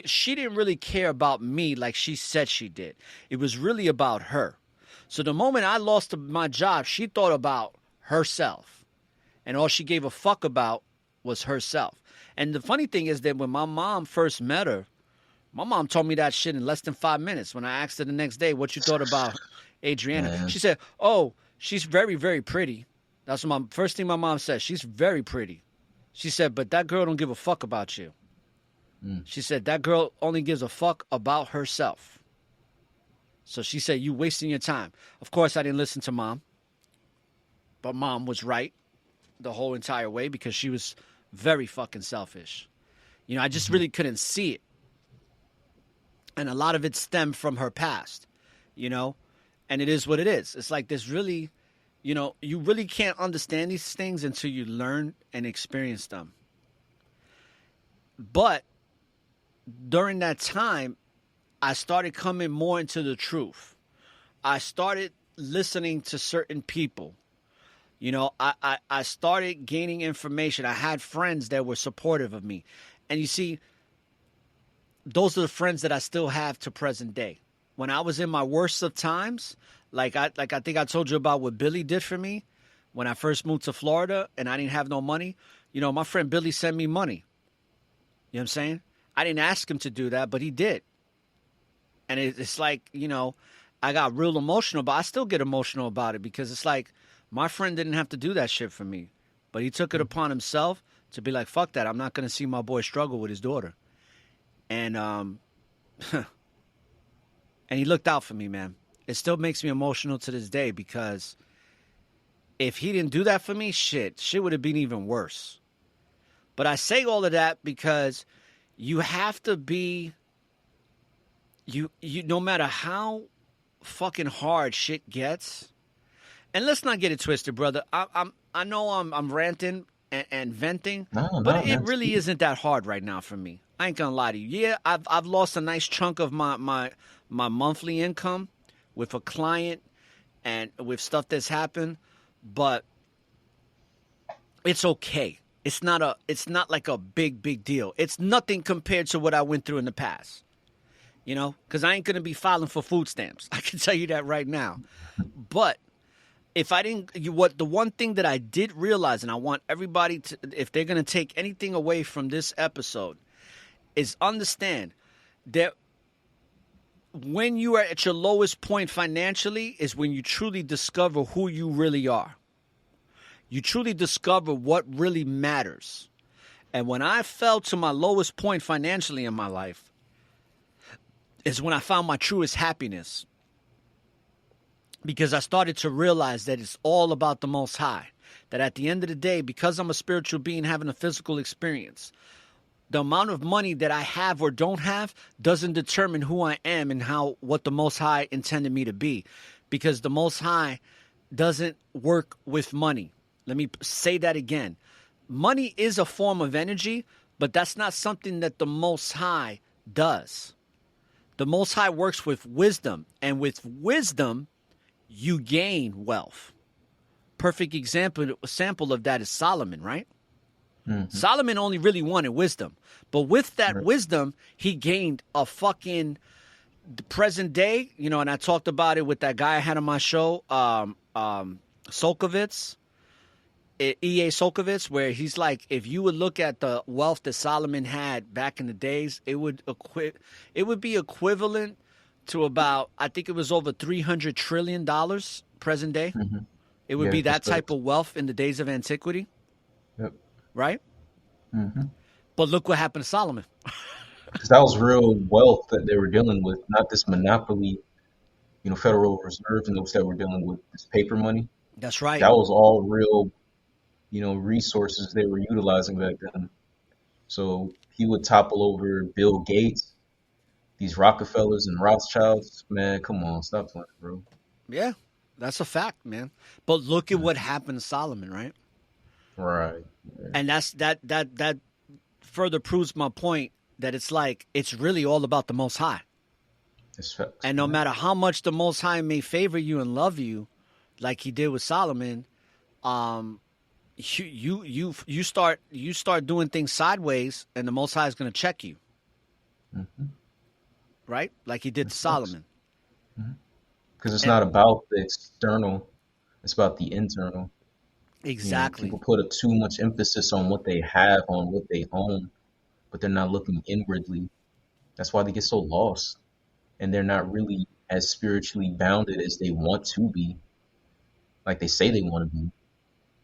She didn't really care about me like she said she did. It was really about her. So the moment I lost my job, she thought about herself. And all she gave a fuck about was herself. And the funny thing is that when my mom first met her, my mom told me that shit in less than 5 minutes. When I asked her the next day what you thought about Adriana, she said, oh, she's very, very pretty. That's what first thing my mom said. She's very pretty. She said, but that girl don't give a fuck about you. She said, that girl only gives a fuck about herself. So she said, you wasting your time. Of course, I didn't listen to mom. But mom was right the whole entire way because she was very fucking selfish. You know, I just really couldn't see it. And a lot of it stemmed from her past, you know. And it is what it is. It's like there's really, you know, you really can't understand these things until you learn and experience them. But during that time, I started coming more into the truth. I started listening to certain people. You know, I started gaining information. I had friends that were supportive of me. And you see, those are the friends that I still have to present day. When I was in my worst of times, like I think I told you about what Billy did for me when I first moved to Florida and I didn't have no money. You know, my friend Billy sent me money. You know what I'm saying? I didn't ask him to do that, but he did. And it's like, you know, I got real emotional, but I still get emotional about it because it's like my friend didn't have to do that shit for me. But he took it upon himself to be like, fuck that. I'm not going to see my boy struggle with his daughter. And and he looked out for me, man. It still makes me emotional to this day because if he didn't do that for me, shit would have been even worse. But I say all of that because you have to be, you no matter how fucking hard shit gets, and let's not get it twisted, brother. I know I'm ranting and venting, but it really isn't that hard right now for me. I ain't gonna lie to you. Yeah, I've lost a nice chunk of my monthly income with a client and with stuff that's happened, but it's okay. It's not like a big deal. It's nothing compared to what I went through in the past. You know, because I ain't gonna be filing for food stamps. I can tell you that right now. But if I didn't, the one thing that I did realize, and I want everybody to, if they're gonna take anything away from this episode, is understand that when you are at your lowest point financially is when you truly discover who you really are. You truly discover what really matters. And when I fell to my lowest point financially in my life is when I found my truest happiness. Because I started to realize that it's all about the Most High. That at the end of the day, because I'm a spiritual being having a physical experience, the amount of money that I have or don't have doesn't determine who I am and what the Most High intended me to be. Because the Most High doesn't work with money. Let me say that again. Money is a form of energy, but that's not something that the Most High does. The Most High works with wisdom, and with wisdom, you gain wealth. Perfect sample of that is Solomon, right? Mm-hmm. Solomon only really wanted wisdom, but with that wisdom, he gained a fucking present day, you know, and I talked about it with that guy I had on my show, Solkovitz. E.A. Solkovitz, where he's like, if you would look at the wealth that Solomon had back in the days, it would be equivalent to about, I think it was over $300 trillion present day. Mm-hmm. It would be that type of wealth in the days of antiquity. Yep. Right? Mm-hmm. But look what happened to Solomon. Because that was real wealth that they were dealing with, not this monopoly, you know, Federal Reserve notes that were dealing with, this paper money. That's right. That was all real, you know, resources they were utilizing back then. So he would topple over Bill Gates, these Rockefellers and Rothschilds. Man, come on, stop playing, bro. Yeah, that's a fact, man. But look at what happened to Solomon, right? Right. Yeah. And that further proves my point that it's like it's really all about the Most High. Facts, and no matter how much the Most High may favor you and love you, like he did with Solomon, you start doing things sideways, and the Most High is going to check you, right? Like he did to Solomon. Because it's not about the external; it's about the internal. Exactly. You know, people put too much emphasis on what they have, on what they own, but they're not looking inwardly. That's why they get so lost, and they're not really as spiritually bounded as they want to be, like they say they want to be.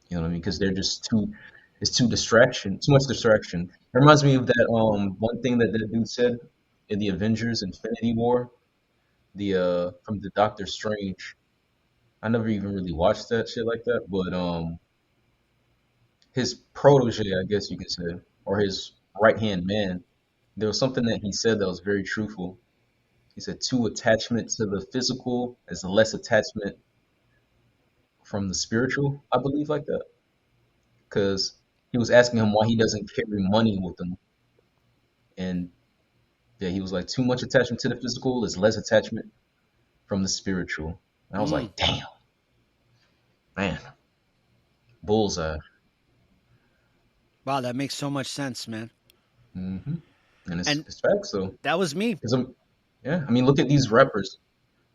You know what I mean? Because they're just too much distraction. It reminds me of that one thing that dude said in the Avengers Infinity War, from the Doctor Strange. I never even really watched that shit like that, but his protege, I guess you could say, or his right-hand man, there was something that he said that was very truthful. He said, "Too attachment to the physical is less attachment from the spiritual," I believe, like that. Because he was asking him why he doesn't carry money with him. And yeah, he was like, too much attachment to the physical is less attachment from the spiritual. And I was like, damn. Man. Bullseye. Wow, that makes so much sense, man. Mm-hmm. And it's facts, though. That was me. Yeah, I mean, look at these rappers.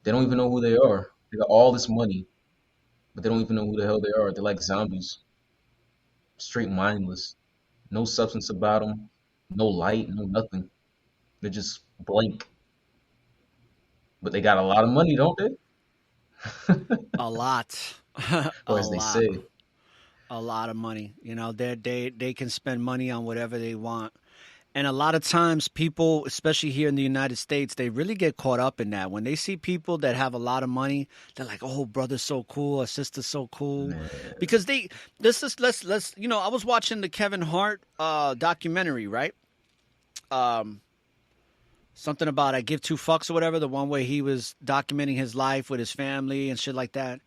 They don't even know who they are. They got all this money, but they don't even know who the hell they are. They're like zombies. Straight mindless. No substance about them. No light, no nothing. They're just blank. But they got a lot of money, don't they? A lot. Or as they say. A lot of money. You know, they can spend money on whatever they want. And a lot of times people, especially here in the United States, they really get caught up in that. When they see people that have a lot of money, they're like, oh, brother's so cool, or sister's so cool. Because I was watching the Kevin Hart documentary, right? Something about I Give Two Fucks or whatever, the one where he was documenting his life with his family and shit like that.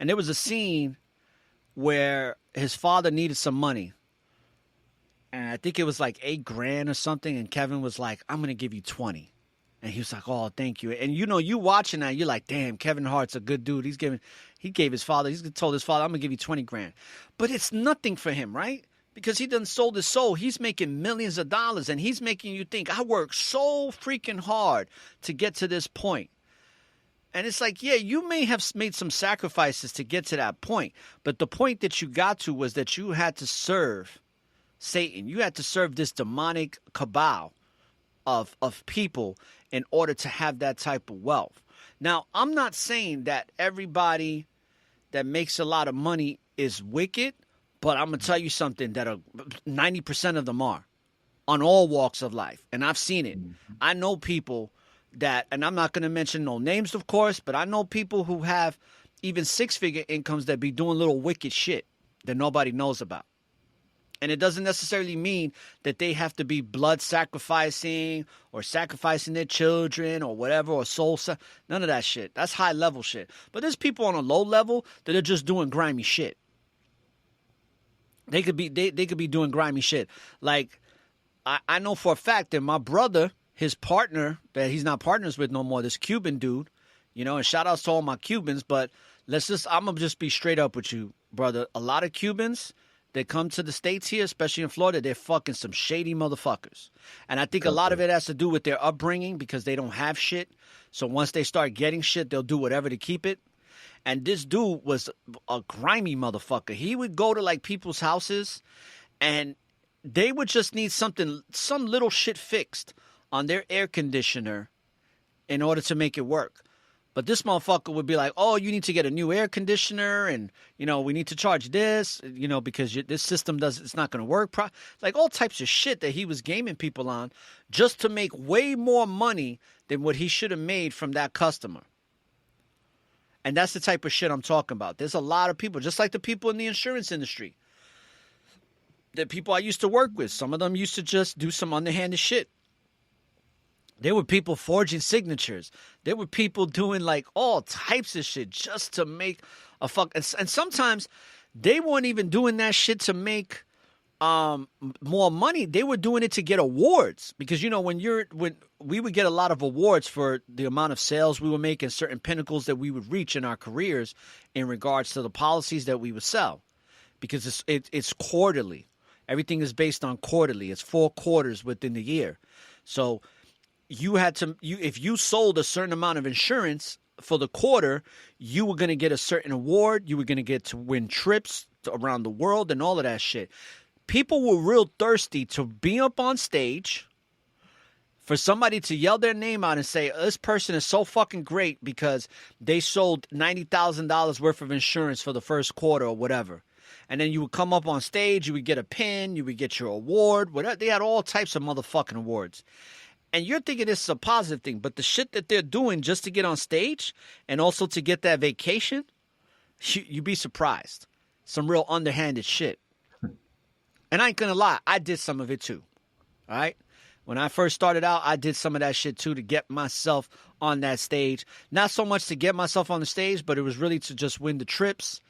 And there was a scene where his father needed some money. And I think it was like $8,000 or something. And Kevin was like, I'm going to give you 20. And he was like, oh, thank you. And you watching that, you're like, damn, Kevin Hart's a good dude. He told his father, I'm going to give you 20 grand. But it's nothing for him, right? Because he done sold his soul. He's making millions of dollars. And he's making you think, I worked so freaking hard to get to this point. And it's like, yeah, you may have made some sacrifices to get to that point. But the point that you got to was that you had to serve Satan. You had to serve this demonic cabal of people in order to have that type of wealth. Now, I'm not saying that everybody that makes a lot of money is wicked, but I'm going to tell you something that 90% of them are on all walks of life. And I've seen it. I know people that, and I'm not going to mention no names, of course, but I know people who have even six-figure incomes that be doing little wicked shit that nobody knows about. And it doesn't necessarily mean that they have to be blood sacrificing or sacrificing their children or whatever, or none of that shit. That's high level shit. But there's people on a low level that are just doing grimy shit. They could be doing grimy shit. Like, I know for a fact that my brother, his partner that he's not partners with no more, this Cuban dude, and shout outs to all my Cubans, but I'm gonna just be straight up with you, brother. A lot of Cubans that come to the States here, especially in Florida, they're fucking some shady motherfuckers. And I think a lot of it has to do with their upbringing because they don't have shit. So once they start getting shit, they'll do whatever to keep it. And this dude was a grimy motherfucker. He would go to like people's houses and they would just need some little shit fixed on their air conditioner in order to make it work. But this motherfucker would be like, oh, you need to get a new air conditioner and, we need to charge this, because this system it's not going to work. Like all types of shit that he was gaming people on just to make way more money than what he should have made from that customer. And that's the type of shit I'm talking about. There's a lot of people, just like the people in the insurance industry, the people I used to work with. Some of them used to just do some underhanded shit. There were people forging signatures. There were people doing like all types of shit just to make a fuck. And sometimes they weren't even doing that shit to make more money. They were doing it to get awards because when we would get a lot of awards for the amount of sales we were making, certain pinnacles that we would reach in our careers in regards to the policies that we would sell, because it's quarterly. Everything is based on quarterly. It's 4 quarters within the year, so. If you sold a certain amount of insurance for the quarter, you were going to get a certain award. You were going to get to win trips around the world and all of that shit. People were real thirsty to be up on stage, for somebody to yell their name out and say, this person is so fucking great because they sold $90,000 worth of insurance for the first quarter or whatever. And then you would come up on stage, you would get a pin, you would get your award, whatever. They had all types of motherfucking awards. And you're thinking this is a positive thing, but the shit that they're doing just to get on stage and also to get that vacation, you'd be surprised. Some real underhanded shit. And I ain't gonna lie, I did some of it too. All right? When I first started out, I did some of that shit too to get myself on that stage. Not so much to get myself on the stage, but it was really to just win the trips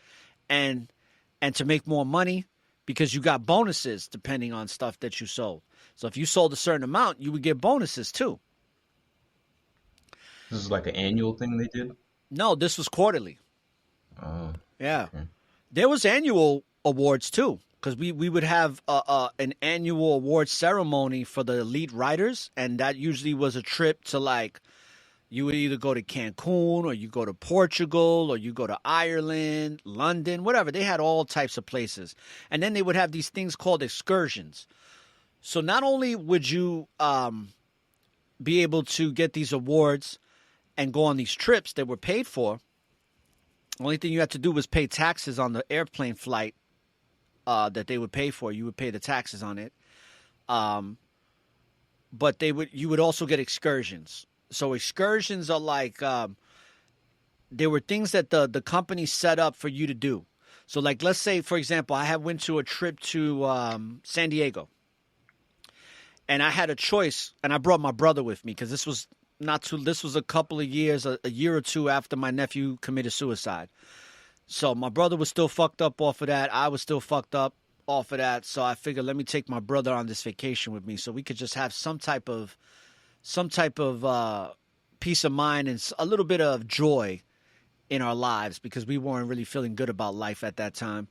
and to make more money, because you got bonuses depending on stuff that you sold. So if you sold a certain amount, you would get bonuses too. This is like an annual thing they did? No, this was quarterly. Oh. Yeah. Okay. There was annual awards too, because we would have an annual award ceremony for the elite writers, and that usually was a trip to, like, you would either go to Cancun or you go to Portugal or you go to Ireland, London, whatever. They had all types of places. And then they would have these things called excursions. So not only would you be able to get these awards and go on these trips that were paid for, the only thing you had to do was pay taxes on the airplane flight that they would pay for. You would pay the taxes on it. but you would also get excursions. So excursions are like there were things that the company set up for you to do. So like, let's say, for example, I went to a trip to San Diego, and I had a choice, and I brought my brother with me because this was a couple of years, a year or two after my nephew committed suicide. So my brother was still fucked up off of that. I was still fucked up off of that. So I figured, let me take my brother on this vacation with me so we could just have some type of peace of mind and a little bit of joy in our lives, because we weren't really feeling good about life at that time.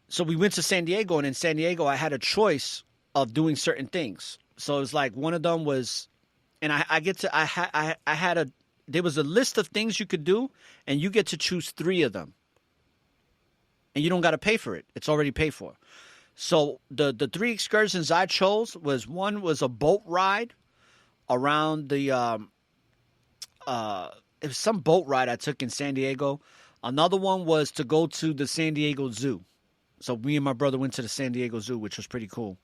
So we went to San Diego, and in San Diego I had a choice of doing certain things. So it was like, one of them was, and there was a list of things you could do, and you get to choose 3 of them. And you don't got to pay for it. It's already paid for. So the 3 excursions I chose was, one was a boat ride around the it was some boat ride I took in San Diego. Another one was to go to the San Diego Zoo. So me and my brother went to the San Diego Zoo, which was pretty cool.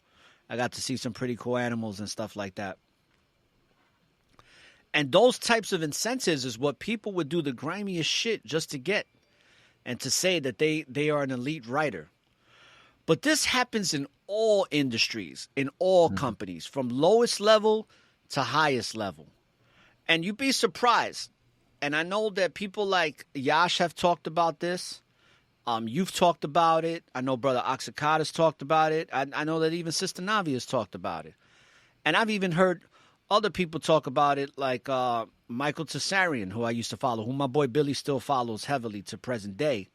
I got to see some pretty cool animals and stuff like that. And those types of incentives is what people would do the grimiest shit just to get, and to say that they are an elite writer. But this happens in all industries, in all companies, from lowest level to highest level. And you'd be surprised. And I know that people like Yash have talked about this. You've talked about it. I know Brother Oxycod has talked about it. I know that even Sister Navi has talked about it. And I've even heard other people talk about it, like Michael Tsarian, who I used to follow, who my boy Billy still follows heavily to present day.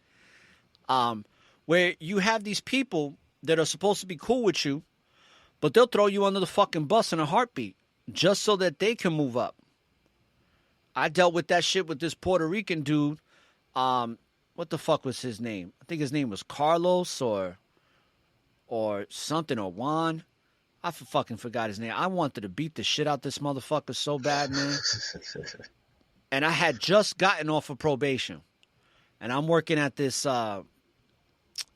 Where you have these people that are supposed to be cool with you, but they'll throw you under the fucking bus in a heartbeat just so that they can move up. I dealt with that shit with this Puerto Rican dude. What the fuck was his name? I think his name was Carlos or something, or Juan. I fucking forgot his name. I wanted to beat the shit out this motherfucker so bad, man. And I had just gotten off of probation. And I'm working at this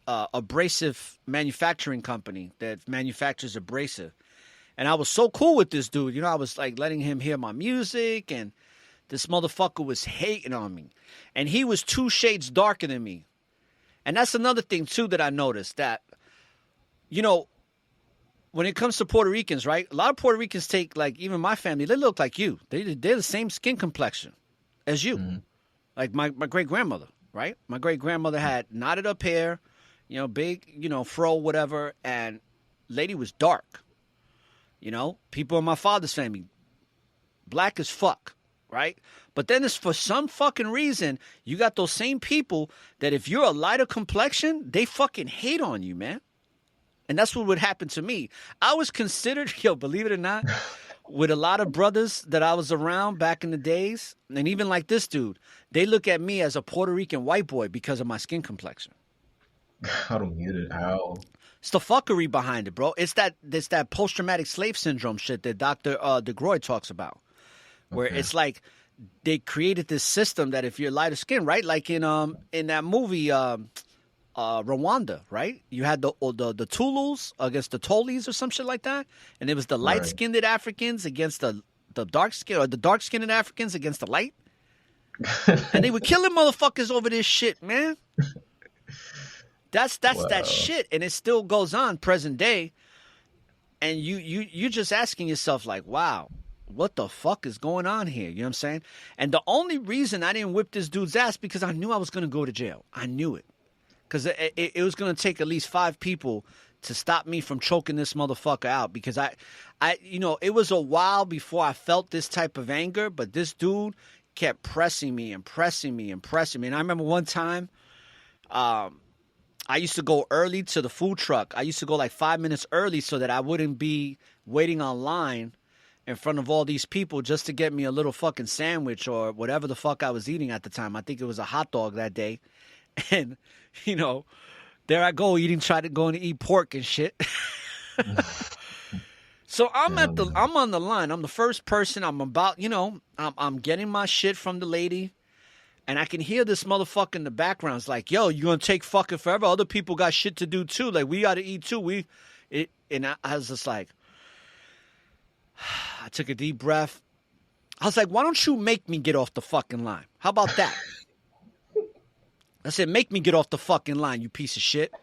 abrasive manufacturing company that manufactures abrasive. And I was so cool with this dude. You know, I was like letting him hear my music, and this motherfucker was hating on me. And he was 2 shades darker than me. And that's another thing, too, that I noticed, that, you know, when it comes to Puerto Ricans, right? A lot of Puerto Ricans take, like, even my family, they look like you. They're the same skin complexion as you. Mm-hmm. Like my great-grandmother, right? My great-grandmother had knotted up hair, you know, big, you know, fro, whatever, and lady was dark. You know, people in my father's family, black as fuck, right? But then it's for some fucking reason, you got those same people that if you're a lighter complexion, they fucking hate on you, man. And that's what would happen to me. I was considered, believe it or not, with a lot of brothers that I was around back in the days, and even like this dude, they look at me as a Puerto Rican white boy because of my skin complexion. I don't get it. How? It's the fuckery behind it, bro. It's that post-traumatic slave syndrome shit that Dr. DeGroy talks about, where it's like they created this system that if you're lighter skin, right? Like in that movie, Rwanda, right? You had the Tulus against the Tolis or some shit like that, and it was the light-skinned Africans against the dark skin, or the dark-skinned Africans against the light, and they were killing motherfuckers over this shit, man. That's that shit, and it still goes on present day, and you just asking yourself like, wow, what the fuck is going on here? You know what I'm saying? And the only reason I didn't whip this dude's ass because I knew I was gonna go to jail. I knew it. Because it was going to take at least 5 people to stop me from choking this motherfucker out. Because I it was a while before I felt this type of anger, but this dude kept pressing me and pressing me and pressing me. And I remember one time, I used to go early to the food truck. I used to go like 5 minutes early so that I wouldn't be waiting online in front of all these people just to get me a little fucking sandwich or whatever the fuck I was eating at the time. I think it was a hot dog that day. And, there I go going to eat pork and shit. So I'm on the line. I'm the first person. I'm about, I'm getting my shit from the lady. And I can hear this motherfucker in the background. It's like, yo, you going to take fucking forever? Other people got shit to do too. Like, we got to eat too. And I was just like, I took a deep breath. I was like, why don't you make me get off the fucking line? How about that? I said, make me get off the fucking line, you piece of shit.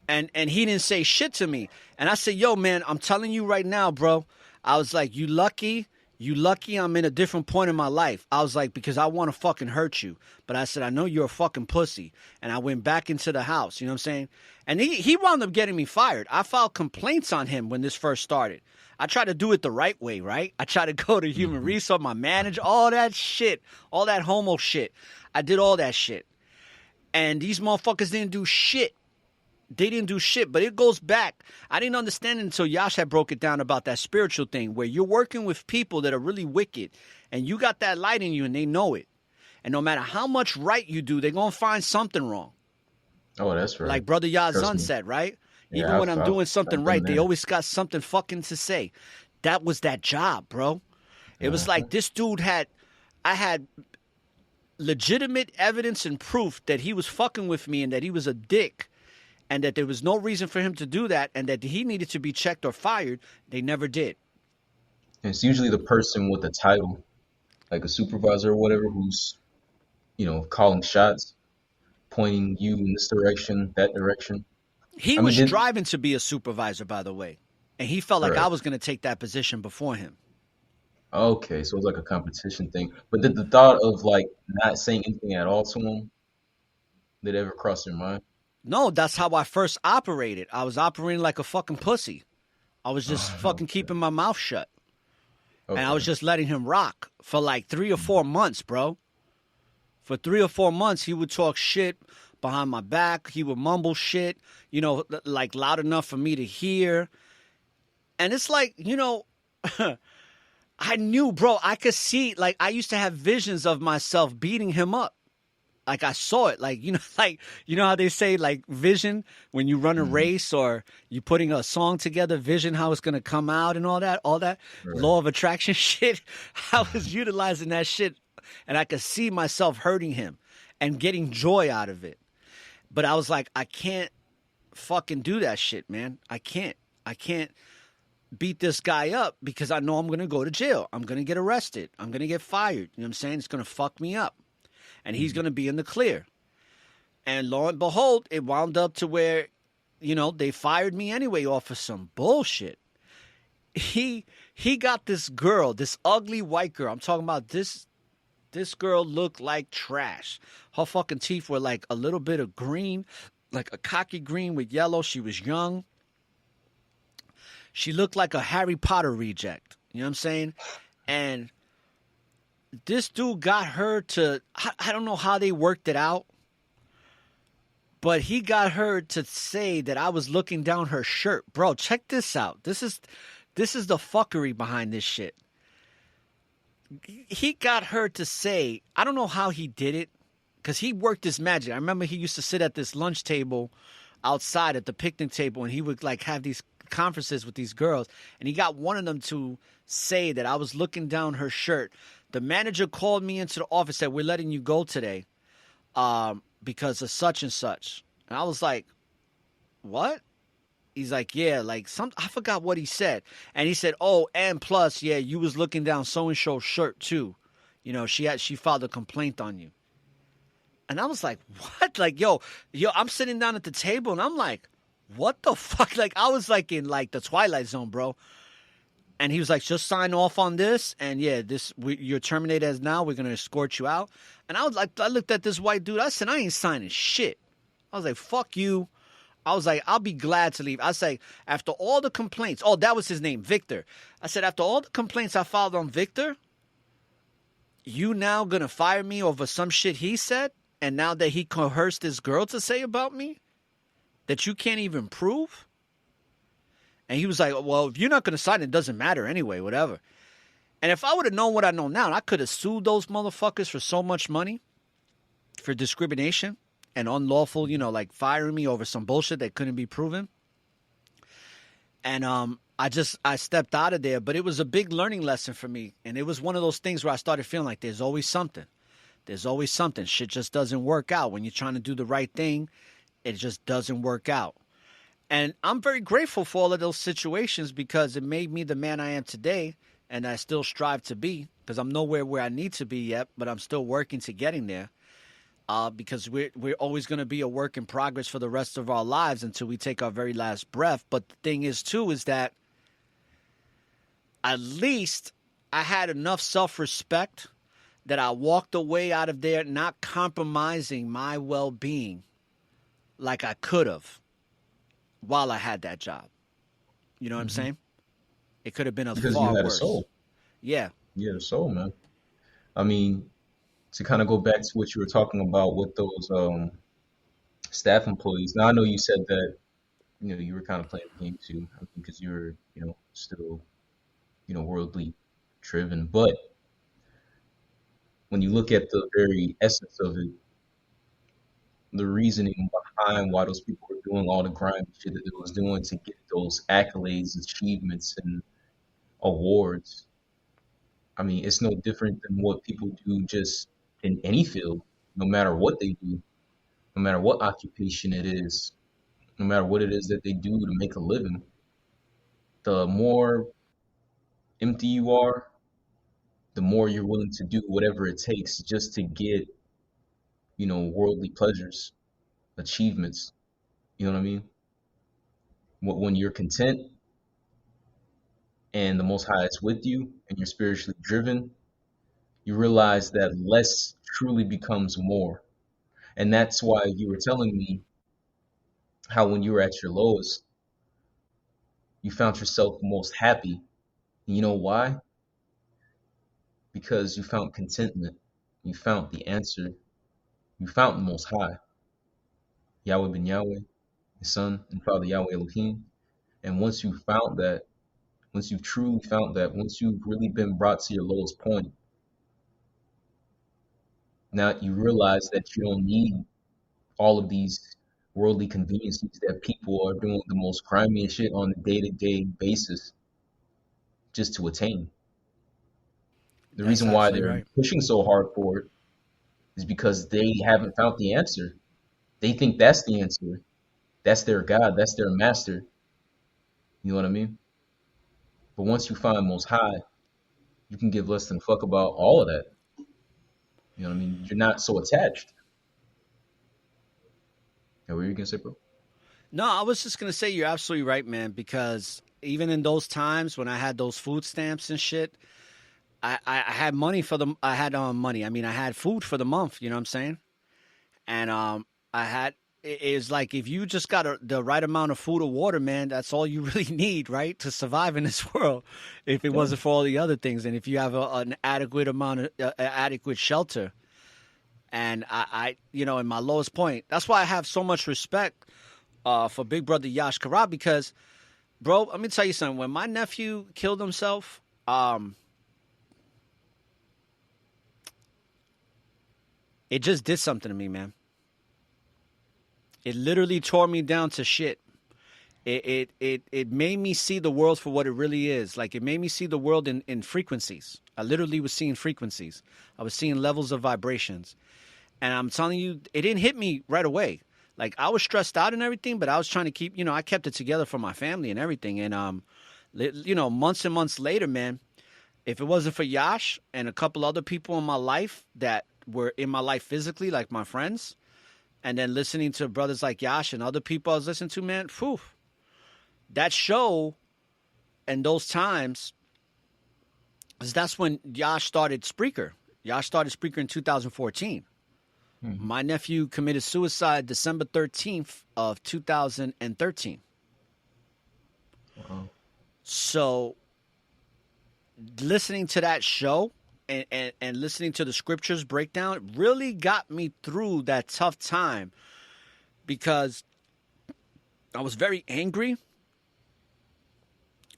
And he didn't say shit to me. And I said, yo, man, I'm telling you right now, bro. I was like, you lucky I'm in a different point in my life. I was like, because I want to fucking hurt you. But I said, I know you're a fucking pussy. And I went back into the house, you know what I'm saying? And he wound up getting me fired. I filed complaints on him when this first started. I tried to do it the right way, right? I tried to go to human resource, my manager, all that shit, all that homo shit. I did all that shit. And these motherfuckers didn't do shit. They didn't do shit, but it goes back. I didn't understand it until Yash had broke it down about that spiritual thing where you're working with people that are really wicked and you got that light in you and they know it. And no matter how much right you do, they're going to find something wrong. Oh, that's right. Like Brother Yazan said, right? Yeah, Even when I'm doing something I've right, been they there. always got something fucking to say. That was that job, bro. It was like this dude I had legitimate evidence and proof that he was fucking with me and that he was a dick and that there was no reason for him to do that and that he needed to be checked or fired. They never did. And it's usually the person with the title, like a supervisor or whatever, who's, calling shots, pointing you in this direction, that direction. He was striving to be a supervisor, by the way. And he felt like I was going to take that position before him. Okay, so it's like a competition thing. But did the thought of like not saying anything at all to him, did it ever cross your mind? No, that's how I first operated. I was operating like a fucking pussy. I was just fucking keeping my mouth shut. Okay. And I was just letting him rock for like 3 or 4 months, bro. For 3 or 4 months, he would talk shit behind my back. He would mumble shit, like loud enough for me to hear. And it's like, I knew, bro, I could see, like, I used to have visions of myself beating him up. Like, I saw it, like, how they say, like, vision when you run a race or you putting a song together, vision, how it's going to come out and all that right. Law of attraction shit. I was utilizing that shit and I could see myself hurting him and getting joy out of it. But I was like, I can't fucking do that shit, man. I can't beat this guy up because I know I'm going to go to jail. I'm going to get arrested. I'm going to get fired. You know what I'm saying? It's going to fuck me up. And he's going to be in the clear. And lo and behold, it wound up to where, they fired me anyway off of some bullshit. He got this girl, this ugly white girl. I'm talking about this girl looked like trash. Her fucking teeth were like a little bit of green, like a cocky green with yellow. She was young. She looked like a Harry Potter reject. You know what I'm saying? And this dude got her to, I don't know how they worked it out, but he got her to say that I was looking down her shirt. Bro, check this out. This is the fuckery behind this shit. He got her to say, I don't know how he did it, because he worked his magic. I remember he used to sit at this lunch table outside at the picnic table, and he would like have these conferences with these girls, and he got one of them to say that I was looking down her shirt. The manager called me into the office, said, we're letting you go today because of such and such. And I was like, what? He's like, yeah, like I forgot what he said. And he said, oh, and plus, yeah, you was looking down so-and-so's shirt too. She filed a complaint on you. And I was like, what? Like, yo, I'm sitting down at the table and I'm like, what the fuck? Like, I was like in like the Twilight Zone, bro. And he was like, just sign off on this. And yeah, you're terminated as now. We're going to escort you out. And I looked at this white dude. I said, I ain't signing shit. I was like, fuck you. I was like, I'll be glad to leave. I say, after all the complaints. Oh, that was his name, Victor. I said, after all the complaints I filed on Victor, you now going to fire me over some shit he said? And now that he coerced this girl to say about me? That you can't even prove? And he was like, well, if you're not going to sign it, doesn't matter anyway, whatever. And if I would have known what I know now, I could have sued those motherfuckers for so much money for discrimination and unlawful, like firing me over some bullshit that couldn't be proven. And I stepped out of there, but it was a big learning lesson for me. And it was one of those things where I started feeling like there's always something. There's always something. Shit just doesn't work out. When you're trying to do the right thing, it just doesn't work out. And I'm very grateful for all of those situations because it made me the man I am today, and I still strive to be, because I'm nowhere where I need to be yet, but I'm still working to getting there. Because we're always going to be a work in progress for the rest of our lives until we take our very last breath. But the thing is, too, is that at least I had enough self-respect that I walked away out of there not compromising my well-being like I could have while I had that job. You know what I'm saying? It could have been Because far you had worse. a soul. Yeah. You had a soul, man. I mean, to kind of go back to what you were talking about with those staff employees. Now I know you said that you were kind of playing the game too, because you were still worldly driven. But when you look at the very essence of it, the reasoning behind why those people were doing all the grimy shit that they was doing to get those accolades, achievements, and awards. I mean, it's no different than what people do just in any field, no matter what they do, no matter what occupation it is, no matter what it is that they do to make a living. The more empty you are, the more you're willing to do whatever it takes just to get, worldly pleasures, achievements. You know what I mean? When you're content and the Most High is with you and you're spiritually driven, you realize that less truly becomes more. And that's why you were telling me how when you were at your lowest, you found yourself most happy. And you know why? Because you found contentment. You found the answer. You found the Most High, Yahweh ben Yahweh, His Son and Father Yahweh Elohim. And once you found that, once you've truly found that, once you've really been brought to your lowest point, now you realize that you don't need all of these worldly conveniences that people are doing the most grimy shit on a day-to-day basis just to attain. The reason why they're pushing so hard for it is because they haven't found the answer. They think that's the answer. That's their God. That's their master. You know what I mean? But once you find Most High, you can give less than a fuck about all of that. You know what I mean? You're not so attached. What were you going to say, bro? No, I was just going to say you're absolutely right, man, because even in those times when I had those food stamps and shit, I had money for them. I had money. I mean, I had food for the month, you know what I'm saying? And it's like if you just got the right amount of food or water, man, that's all you really need, right, to survive in this world. If it wasn't for all the other things, and if you have an adequate amount of adequate shelter, and I in my lowest point, that's why I have so much respect for Big Brother Yash Karab, because, bro, let me tell you something. When my nephew killed himself, it just did something to me, man. It literally tore me down to shit. It made me see the world for what it really is. Like, it made me see the world in frequencies. I literally was seeing frequencies. I was seeing levels of vibrations. And I'm telling you, it didn't hit me right away. Like, I was stressed out and everything, but I was trying to keep, I kept it together for my family and everything. And, months and months later, man, if it wasn't for Yash and a couple other people in my life that were in my life physically, like my friends, and then listening to brothers like Yash and other people I was listening to, man, phew, that show and those times, that's when Yash started Spreaker. Yash started Spreaker in 2014. Mm-hmm. My nephew committed suicide December 13th of 2013. Uh-oh. So listening to that show and listening to the scriptures breakdown really got me through that tough time, because I was very angry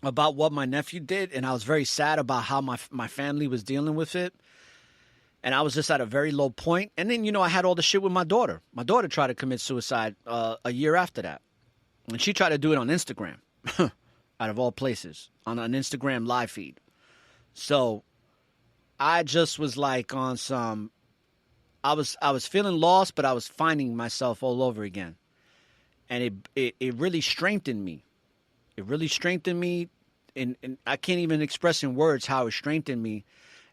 about what my nephew did, and I was very sad about how my family was dealing with it. And I was just at a very low point. And then, I had all the shit with my daughter. My daughter tried to commit suicide a year after that. And she tried to do it on Instagram, out of all places, on an Instagram live feed. So I just was like on I was feeling lost, but I was finding myself all over again. and it really strengthened me. It really strengthened me, and I can't even express in words how it strengthened me.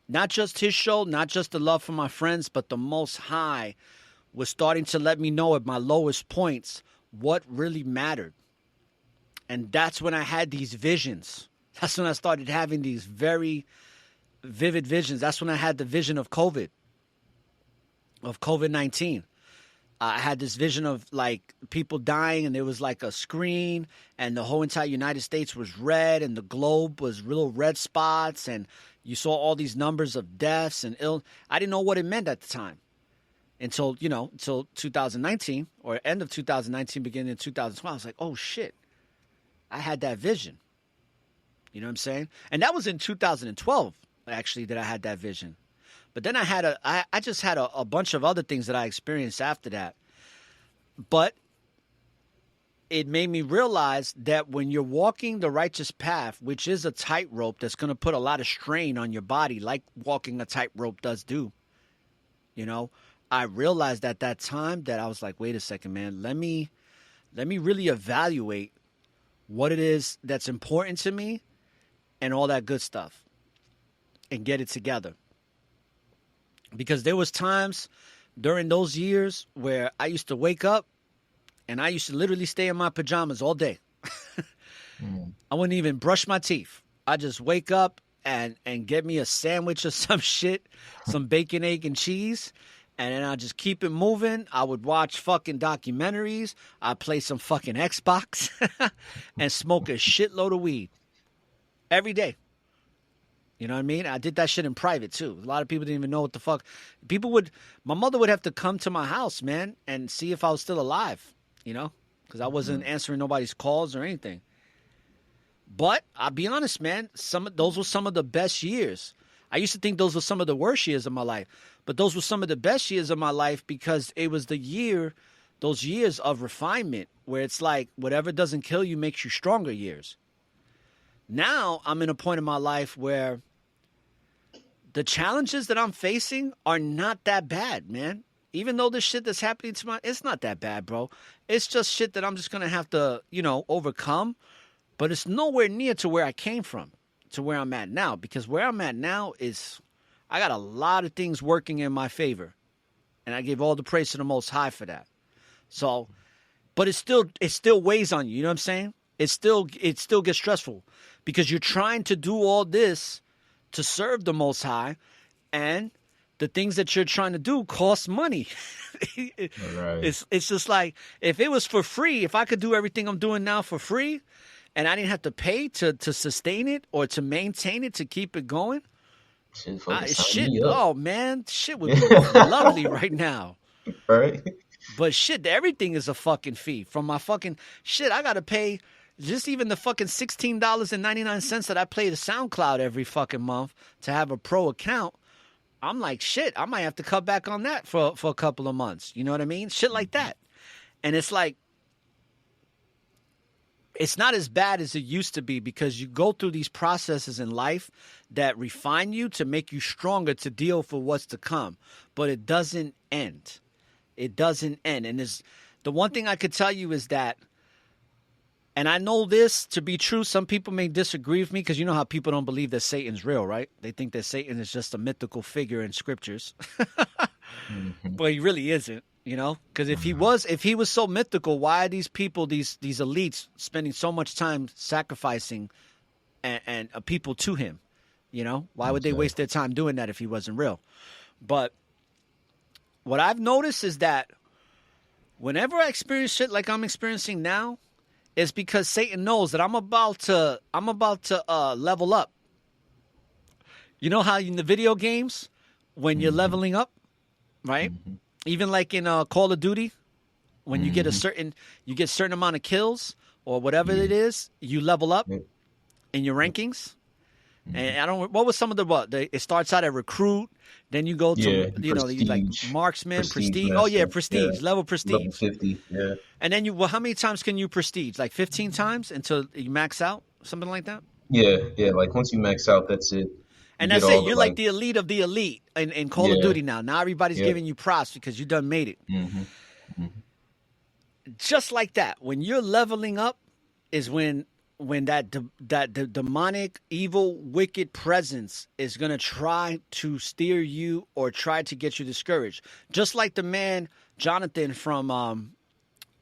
Not just his show, not just the love for my friends, but the Most High was starting to let me know at my lowest points what really mattered. And that's when I had these visions. That's when I started having these very vivid visions. That's when I had the vision of COVID-19. I had this vision of like people dying, and there was like a screen, and the whole entire United States was red, and the globe was little red spots, and you saw all these numbers of deaths and I didn't know what it meant at the time until 2019, or end of 2019, beginning of 2012. I was like, oh shit, I had that vision. You know what I'm saying? And that was in 2012, actually, that I had that vision. But then I just had a bunch of other things that I experienced after that. But it made me realize that when you're walking the righteous path, which is a tightrope that's going to put a lot of strain on your body, like walking a tightrope does do, I realized at that time that I was like, wait a second, man, let me really evaluate what it is that's important to me and all that good stuff and get it together. Because there was times during those years where I used to wake up and I used to literally stay in my pajamas all day. I wouldn't even brush my teeth. I just wake up and get me a sandwich or some shit, some bacon, egg, and cheese, and then I just keep it moving. I would watch fucking documentaries. I'd play some fucking Xbox and smoke a shitload of weed every day. You know what I mean? I did that shit in private, too. A lot of people didn't even know what the fuck. My mother would have to come to my house, man, and see if I was still alive, because I wasn't answering nobody's calls or anything. But I'll be honest, man, those were some of the best years. I used to think those were some of the worst years of my life, but those were some of the best years of my life because it was those years of refinement where it's like whatever doesn't kill you makes you stronger years. Now I'm in a point in my life where the challenges that I'm facing are not that bad, man. Even though the shit that's happening to it's not that bad, bro. It's just shit that I'm just going to have to, overcome. But it's nowhere near to where I came from, to where I'm at now. Because where I'm at now is, I got a lot of things working in my favor. And I give all the praise to the Most High for that. So, but it still weighs on you, you know what I'm saying? It still gets stressful. Because you're trying to do all this to serve the Most High, and the things that you're trying to do cost money. Right. It's just like, if it was for free, if I could do everything I'm doing now for free, and I didn't have to pay to sustain it or to maintain it, to keep it going, oh man, shit would be lovely right now. Right? But shit, everything is a fucking fee. From my fucking shit, I gotta pay. Just even the fucking $16.99 that I pay to SoundCloud every fucking month to have a pro account, I'm like, shit, I might have to cut back on that for a couple of months. You know what I mean? Shit like that. And it's like, it's not as bad as it used to be because you go through these processes in life that refine you to make you stronger to deal for what's to come. But it doesn't end. It doesn't end. And the one thing I could tell you is that, and I know this to be true. Some people may disagree with me because you know how people don't believe that Satan's real, right? They think that Satan is just a mythical figure in scriptures. But he really isn't, because if he was so mythical, why are these people, these elites, spending so much time sacrificing and people to him? Why would they waste their time doing that if he wasn't real? But what I've noticed is that whenever I experience shit like I'm experiencing now, it's because Satan knows that I'm about to level up. You know how in the video games, when you're leveling up, right? Mm-hmm. Even like in Call of Duty, when you get a certain amount of kills or whatever it is, you level up in your rankings. And what was some of it starts out at recruit, then you go to like marksman, prestige. Oh yeah, prestige, level prestige. Level 50, yeah. And then how many times can you prestige? Like 15 times until you max out, something like that? Yeah, like once you max out, that's it. And that's it. You're like the elite of the elite in Call of Duty now. Now everybody's giving you props because you done made it. just like that, when you're leveling up, is when the demonic, evil, wicked presence is gonna try to steer you or try to get you discouraged. Just like the man Jonathan from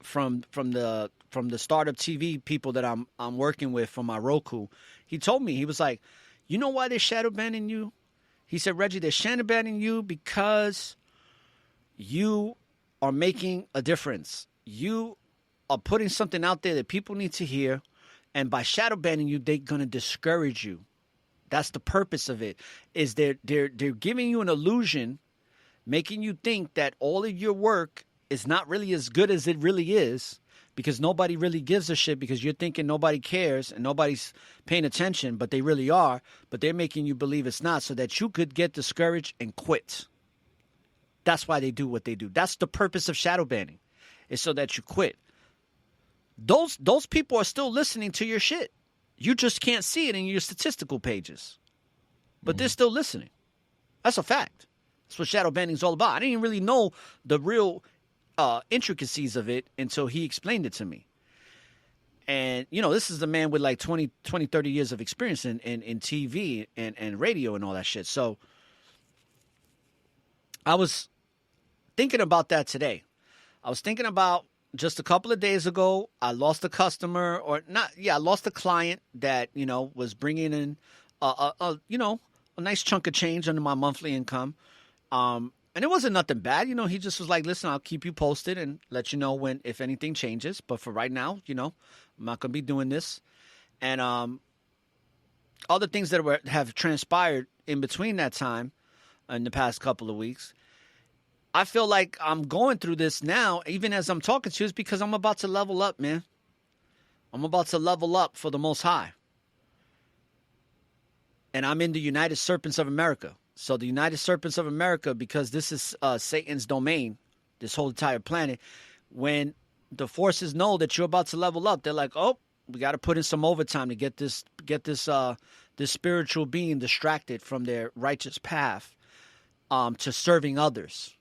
the startup TV people that I'm working with from my Roku, he told me, he was like, you know why they're shadow banning you? He said, Reggie, they're shadow banning you because you are making a difference. You are putting something out there that people need to hear, and by shadow banning you, they're gonna discourage you. That's the purpose of it. Is they're giving you an illusion, making you think that all of your work is not really as good as it really is, because nobody really gives a shit, because you're thinking nobody cares and nobody's paying attention, but they really are. But they're making you believe it's not, so that you could get discouraged and quit. That's why they do what they do. That's the purpose of shadow banning, is so that you quit. Those people are still listening to your shit. You just can't see it in your statistical pages, but they're still listening. That's a fact. That's what shadow banning is all about. I didn't even really know the real intricacies of it until he explained it to me. And, you know, this is a man with like 20, 30 years of experience in TV and radio and all that shit. So I was thinking about that today. I was thinking about just a couple of days ago, I lost a customer, or not. Yeah, I lost a client that, you know, was bringing in a nice chunk of change under my monthly income. And it wasn't nothing bad. You know, he just was like, listen, I'll keep you posted and let you know if anything changes. But for right now, you know, I'm not going to be doing this. And other things that have transpired in between that time in the past couple of weeks, I feel like I'm going through this now, even as I'm talking to you, is because I'm about to level up, man. I'm about to level up for the Most High. And I'm in the United Serpents of America. So the United Serpents of America, because this is Satan's domain, this whole entire planet, when the forces know that you're about to level up, they're like, oh, we got to put in some overtime to get this spiritual being distracted from their righteous path to serving others.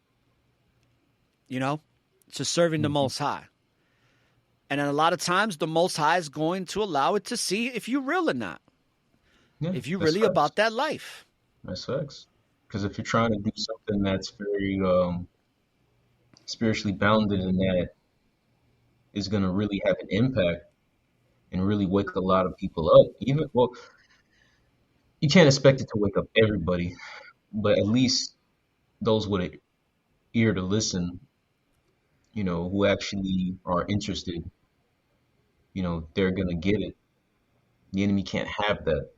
You know, to serving the Most High. And a lot of times the Most High is going to allow it to see if you're real or not. Yeah, if you're really about that life. That sucks. Because if you're trying to do something that's very spiritually bounded and that is going to really have an impact and really wake a lot of people up, you can't expect it to wake up everybody, but at least those with an ear to listen, you know, who actually are interested, you know, they're going to get it. The enemy can't have that.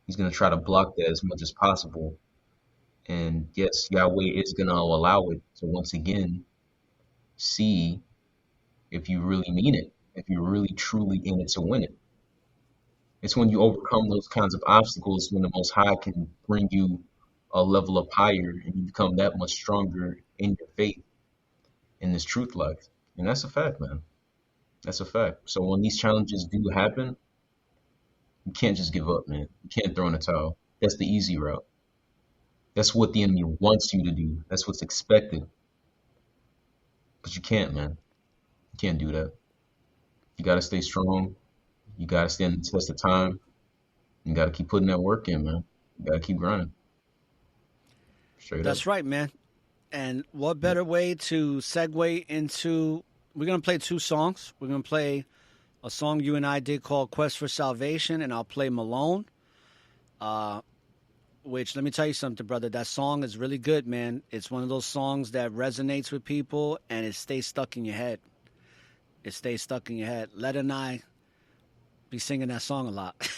He's going to try to block that as much as possible. And yes, Yahweh is going to allow it to once again see if you really mean it, if you're really truly in it to win it. It's when you overcome those kinds of obstacles when the Most High can bring you a level up higher and you become that much stronger in your faith in this truth life. And that's a fact, man. That's a fact. So when these challenges do happen, you can't just give up, man. You can't throw in a towel. That's the easy route. That's what the enemy wants you to do. That's what's expected. But you can't, man. You can't do that. You got to stay strong. You got to stand the test of time. You got to keep putting that work in, man. You got to keep grinding. Straight That's up. right, man. And what better way to segue into... We're going to play two songs. We're going to play a song you and I did called Quest for Salvation, and I'll play Malone. Which, let me tell you something, brother. That song is really good, man. It's one of those songs that resonates with people, and it stays stuck in your head. It stays stuck in your head. Led and I be singing that song a lot.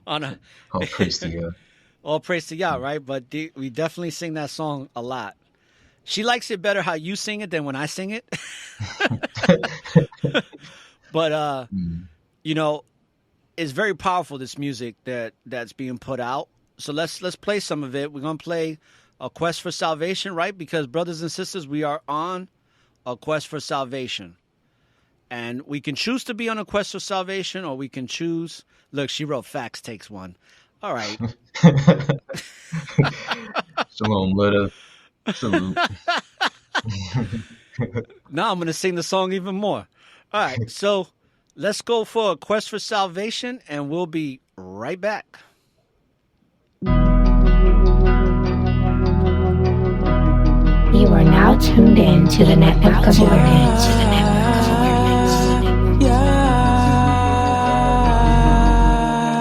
All praise to you. All praise to Yah, right? But we definitely sing that song a lot. She likes it better how you sing it than when I sing it. But, you know, it's very powerful, this music that's being put out. So let's play some of it. We're going to play A Quest for Salvation, right? Because, brothers and sisters, we are on a quest for salvation. And we can choose to be on a quest for salvation, or we can choose... Look, she wrote Facts Takes One. All right. Shalom, brother. Salute. Now I'm going to sing the song even more. All right, so let's go for a quest for salvation, and we'll be right back. You are now tuned in to the Network of Awareness.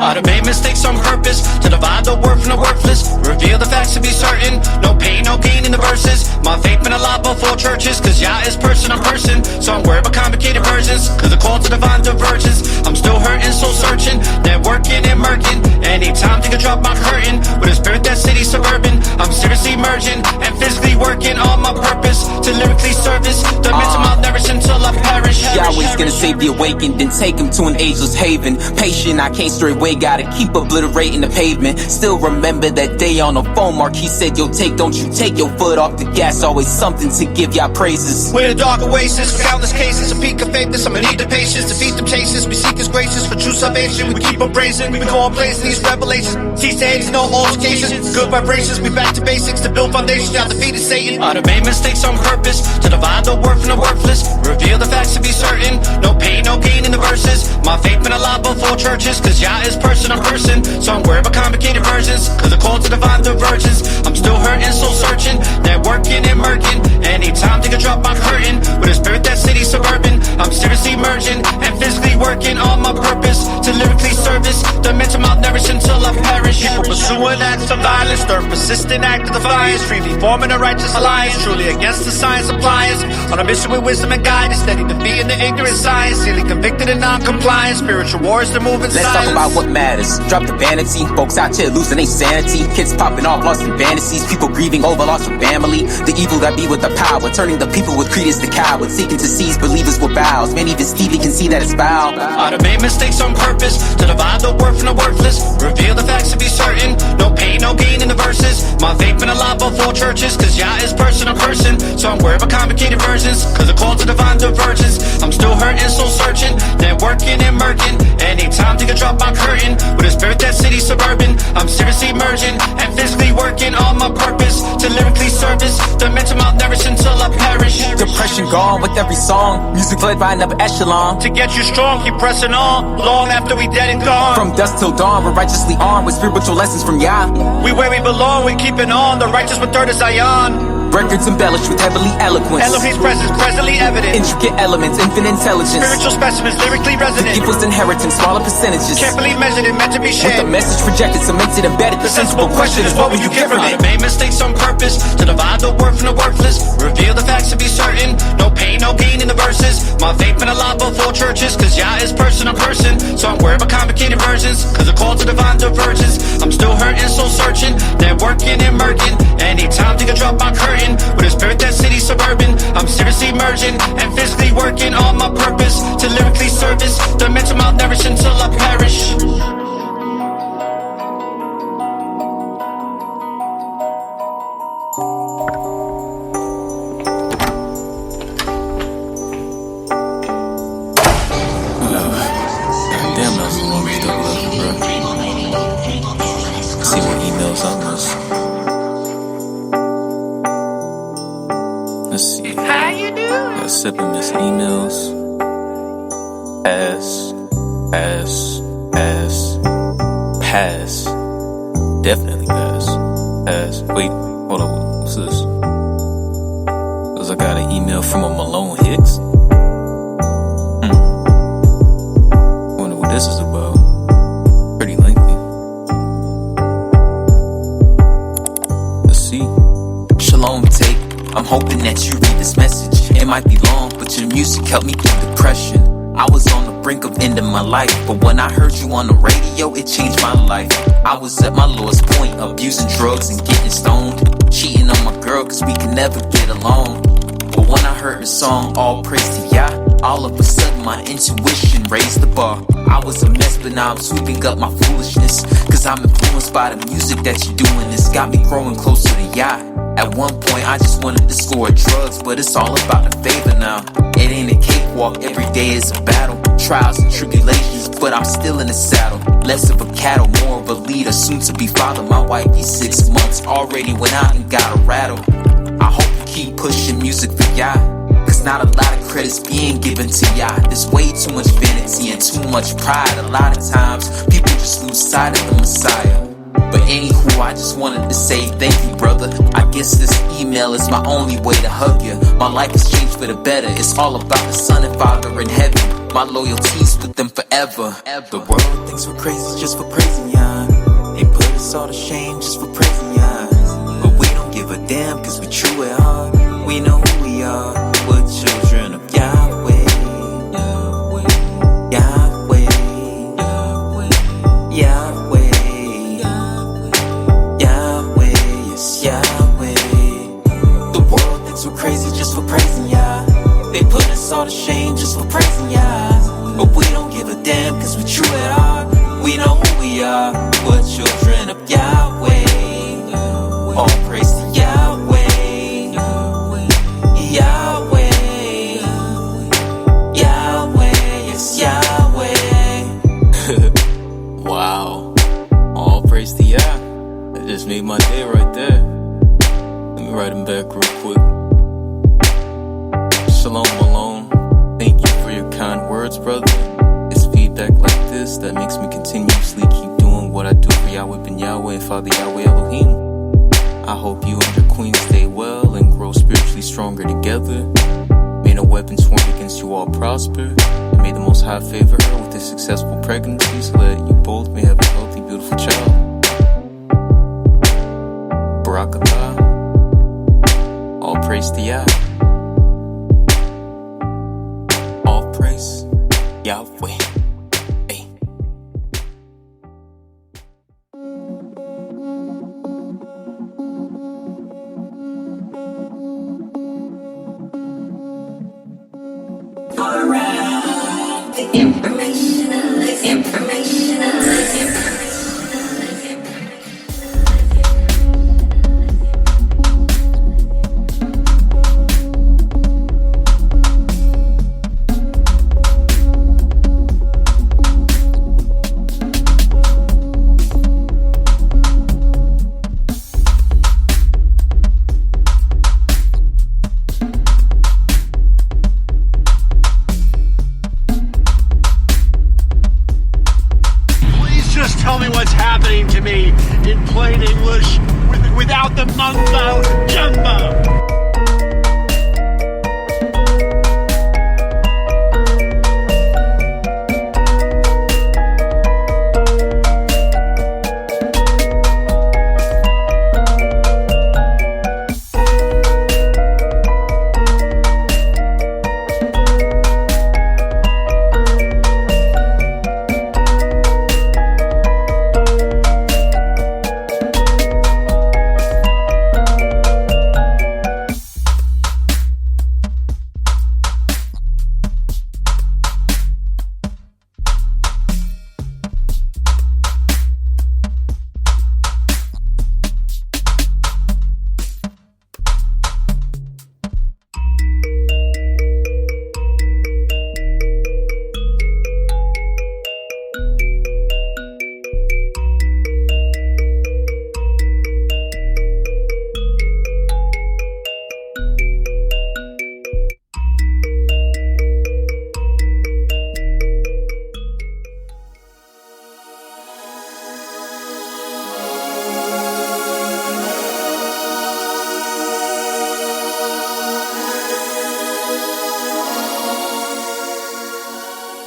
I done made mistakes on purpose to divide the word from the worthless. Reveal the facts to be certain. No pain, no gain in the verses. My faith been a lot before churches, cause Yah is person on person. So I'm worried about complicated versions, cause the call to divine divergence. I'm still hurting, soul searching, networking and murking. Anytime think I drop my curtain, with a spirit that city suburban. I'm seriously merging and physically working on my purpose to lyrically service the mental malnourished until I perish. Yahweh's gonna save the awakened, then take him to an ageless haven. Patient, I can't stray away, gotta keep obliterating the pavement. Still remember that day on the phone, Mark, he said, yo, don't you take your foot off the gas. Always something to give y'all praises. We're the dark oasis, for countless cases, a peak of faithness. I'ma need the patience, defeat temptations. We seek his graces for true salvation. We keep on praising, we go on blazing these revelations. Cease to hate, no altercations. Good vibrations, we back to basics to build foundations. Y'all defeated Satan. I done made mistakes on purpose to divide the word from the worthless. Reveal the facts to be certain. No pain, no gain in the verses. My faith been a lot before churches, cause Yah is person on person. So I'm worried about complicated versions, cause the call to divine divergence. I'm still hurting, soul searching, networking and murking. Anytime think I drop my curtain, with a spirit that city suburban. I'm seriously merging and physically working on my purpose to lyrically service the mental malnourished until I perish. People pursuing acts of violence, their persistent act of defiance, freely forming a righteous alliance, truly against the science appliance. On a mission with wisdom and guidance, steady defeating the ignorant science, sealing convicted and non-compliant. Spiritual wars, they're moving Let's silence. talk about what matters. Drop the vanity. Folks out here losing their sanity. Kids popping off, lost in fantasies. People grieving over loss of family. The evil that be with the power, turning the people with credence to cowards, seeking to seize believers with vows. Man, even Stevie can see that it's foul. I done made mistakes on purpose to divide the word from the worthless. Reveal the facts to be certain. No pain, no gain in the verses. My faith been a lot before churches, cause Yah is person on person. So I'm worried about complicated versions, cause the call to divine divergence. I'm still hurting, soul searching, networking and murking. Anytime think I drop my curtain, with a spirit that city suburban. I'm seriously merging and physically working on my purpose to lyrically service the mental malnourished until I perish. Depression gone with every song. Music led by another echelon. To get you strong, keep pressing on, long after we dead and gone. From dusk till dawn, we're righteously armed with spiritual lessons from Yah. We where we belong, we keeping on, the righteous with third of Zion. Records embellished with heavenly eloquence. Elohim's presence presently evident. Intricate elements, infinite intelligence. Spiritual specimens lyrically resonant. The people's inheritance, smaller percentages. Carefully measured and meant to be shared. With the message projected, cemented, embedded. The sensible question is, what will you get from it? I made mistakes on purpose to divide the word from the worthless. Reveal the facts to be certain. No pain, no gain in the verses. My faith been a lot before churches, cause Yah is person on person. So I'm worried about complicated versions, cause the call to divine divergence. I'm still hurting, soul searching, networking and murking. Anytime think I drop my curtain, with a spirit that city suburban. I'm seriously merging and physically working on my purpose to lyrically service the mental malnourished until I perish. Damn, that was a long still left, bro. See what emails I missed. Let's see. How you do? Got 7 missed emails. Pass. Definitely pass. Wait, hold on. What's this? Cause I got an email from a Malone Hicks. Wonder what this is about. Pretty lengthy. Let's see. Shalom, take. I'm hoping that you read this message. It might be long, but your music helped me through depression. I was on the brink of ending my life, but when I heard you on the radio, it changed my life. I was at my lowest point, abusing drugs and getting stoned, cheating on my girl cause we could never get along. But when I heard the song, All Praise to Yah, all of a sudden my intuition raised the bar. I was a mess, but now I'm sweeping up my foolishness, cause I'm influenced by the music that you're doing. It's got me growing closer to Yah. At one point I just wanted to score drugs, but it's all about the favor now. It ain't a cakewalk, every day is a battle. Trials and tribulations, but I'm still in the saddle. Less of a cattle, more of a leader. Soon to be father, my wife be 6 months. Already went out and got a rattle. I hope you keep pushing music for Yah, There's not a lot of credits being given to y'all. There's way too much vanity and too much pride. A lot of times, people just lose sight of the Messiah. But anywho, I just wanted to say thank you, brother. I guess this email is my only way to hug you. My life has changed for the better. It's all about the Son and Father in heaven. My loyalty's with them forever. The world thinks we're crazy just for praising ya. They put us all to shame just for praising ya. But we don't give a damn cause we true at heart. We know who we are. We're children of Yahweh. Yahweh. Yahweh. Yahweh. Yes, Yahweh. The world thinks we're crazy just for praising ya. They put us all to shame just for praising ya. But we don't give a damn cause we true at heart. We know who we are. We're children of Yahweh. All praise to Yahweh. Yahweh. Yahweh. Yes, Yahweh. Wow. All praise to Yah. That just made my day right there. Let me write him back real quick. Shalom Malone. Thank you for your kind words, brother. It's feedback like this that makes me continuously keep doing what I do for Yahweh Ben Yahweh and Father Yahweh Elohim. I hope you and your queen stay well and grow spiritually stronger together. May no weapons formed against you all prosper. And may the Most High favor her with a successful pregnancy so that you both may have a healthy, beautiful child. Barakatah. All praise to Yah. All praise Yahweh. Hey. Please just tell me what's happening to me in plain English without the mumbo jumbo.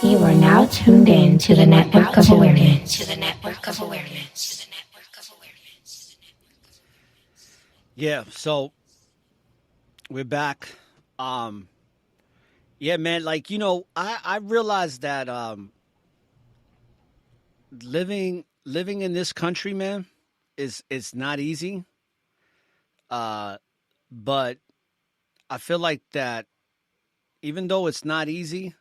You are now tuned in to the network of awareness. Yeah, so we're back. Yeah, man, like, you know, I realized that living in this country, man, it's not easy. But I feel like that even though it's not easy,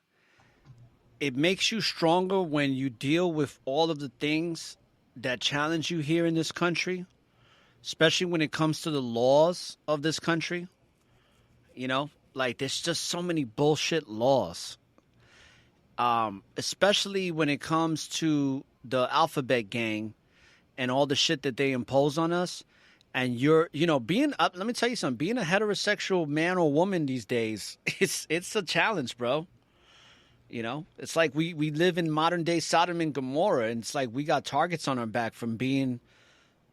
it makes you stronger when you deal with all of the things that challenge you here in this country, especially when it comes to the laws of this country. You know, like there's just so many bullshit laws, especially when it comes to the alphabet gang and all the shit that they impose on us. and you're, being up. Let me tell you something. Being a heterosexual man or woman these days, it's a challenge, bro. It's like we live in modern day Sodom and Gomorrah, and it's like we got targets on our back from being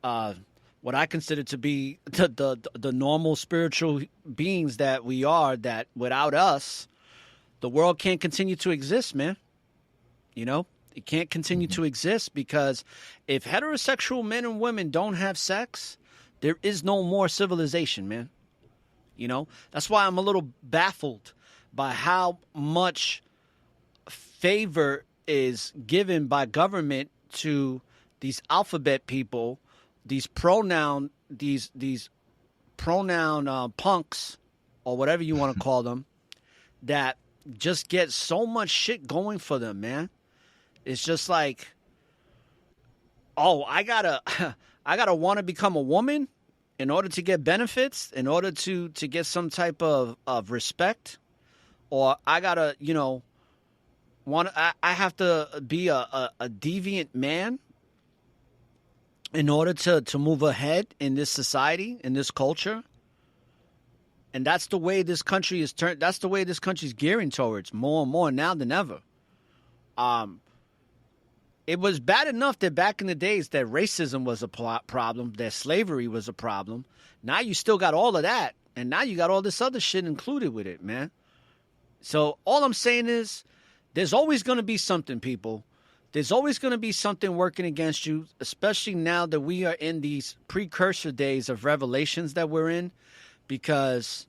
what I consider to be the normal spiritual beings that we are. That without us, the world can't continue to exist, man. It can't continue to exist because if heterosexual men and women don't have sex, there is no more civilization, man. That's why I'm a little baffled by how much favor is given by government to these alphabet people, these pronoun punks, or whatever you want to call them, that just get so much shit going for them, man. It's just like, oh, I gotta want to become a woman in order to get benefits, in order to get some type of respect, or I gotta, I have to be a deviant man in order to move ahead in this society, in this culture. And that's the way this country is turned. That's the way this country's gearing towards, more and more now than ever. It was bad enough that back in the days that racism was a problem, that slavery was a problem. Now you still got all of that, and now you got all this other shit included with it, man. So all I'm saying is there's always going to be something, people. There's always going to be something working against you, especially now that we are in these precursor days of revelations that we're in, because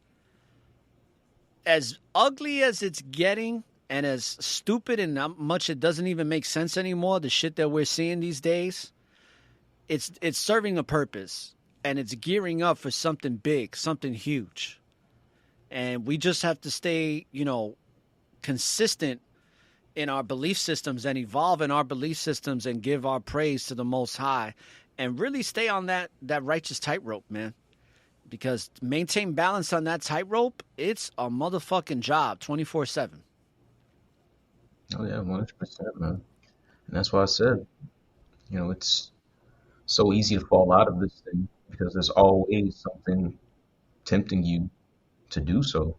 as ugly as it's getting, and as stupid and how much it doesn't even make sense anymore, the shit that we're seeing these days, it's serving a purpose. And it's gearing up for something big, something huge. And we just have to stay, consistent in our belief systems and evolve in our belief systems and give our praise to the Most High. And really stay on that righteous tightrope, man. Because to maintain balance on that tightrope, it's a motherfucking job 24/7. Oh yeah, 100%, man. And that's why I said, it's so easy to fall out of this thing because there's always something tempting you to do so.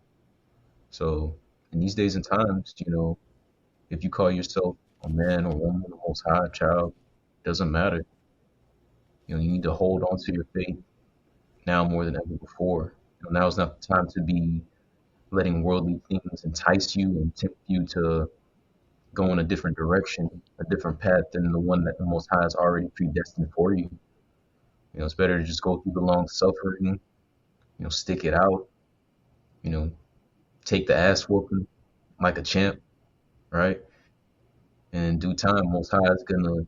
So in these days and times, if you call yourself a man or woman, the Most High, child, doesn't matter. You need to hold on to your faith now more than ever before. Now is not the time to be letting worldly things entice you and tempt you to go in a different direction, a different path than the one that the Most High has already predestined for you. It's better to just go through the long suffering, stick it out, take the ass whooping like a champ, right? And in due time, Most High is going to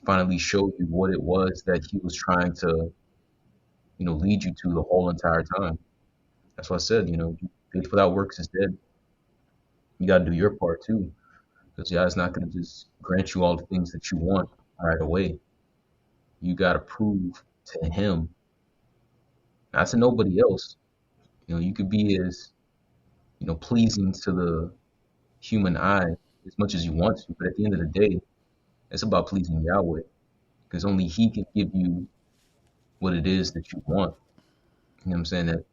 finally show you what it was that he was trying to, lead you to the whole entire time. That's what I said, faith without works is dead. You got to do your part too. Because God's not going to just grant you all the things that you want right away. You got to prove to him, not to nobody else. You could be as, pleasing to the human eye as much as you want to. But at the end of the day, it's about pleasing Yahweh. Because only he can give you what it is that you want. You know what I'm saying? That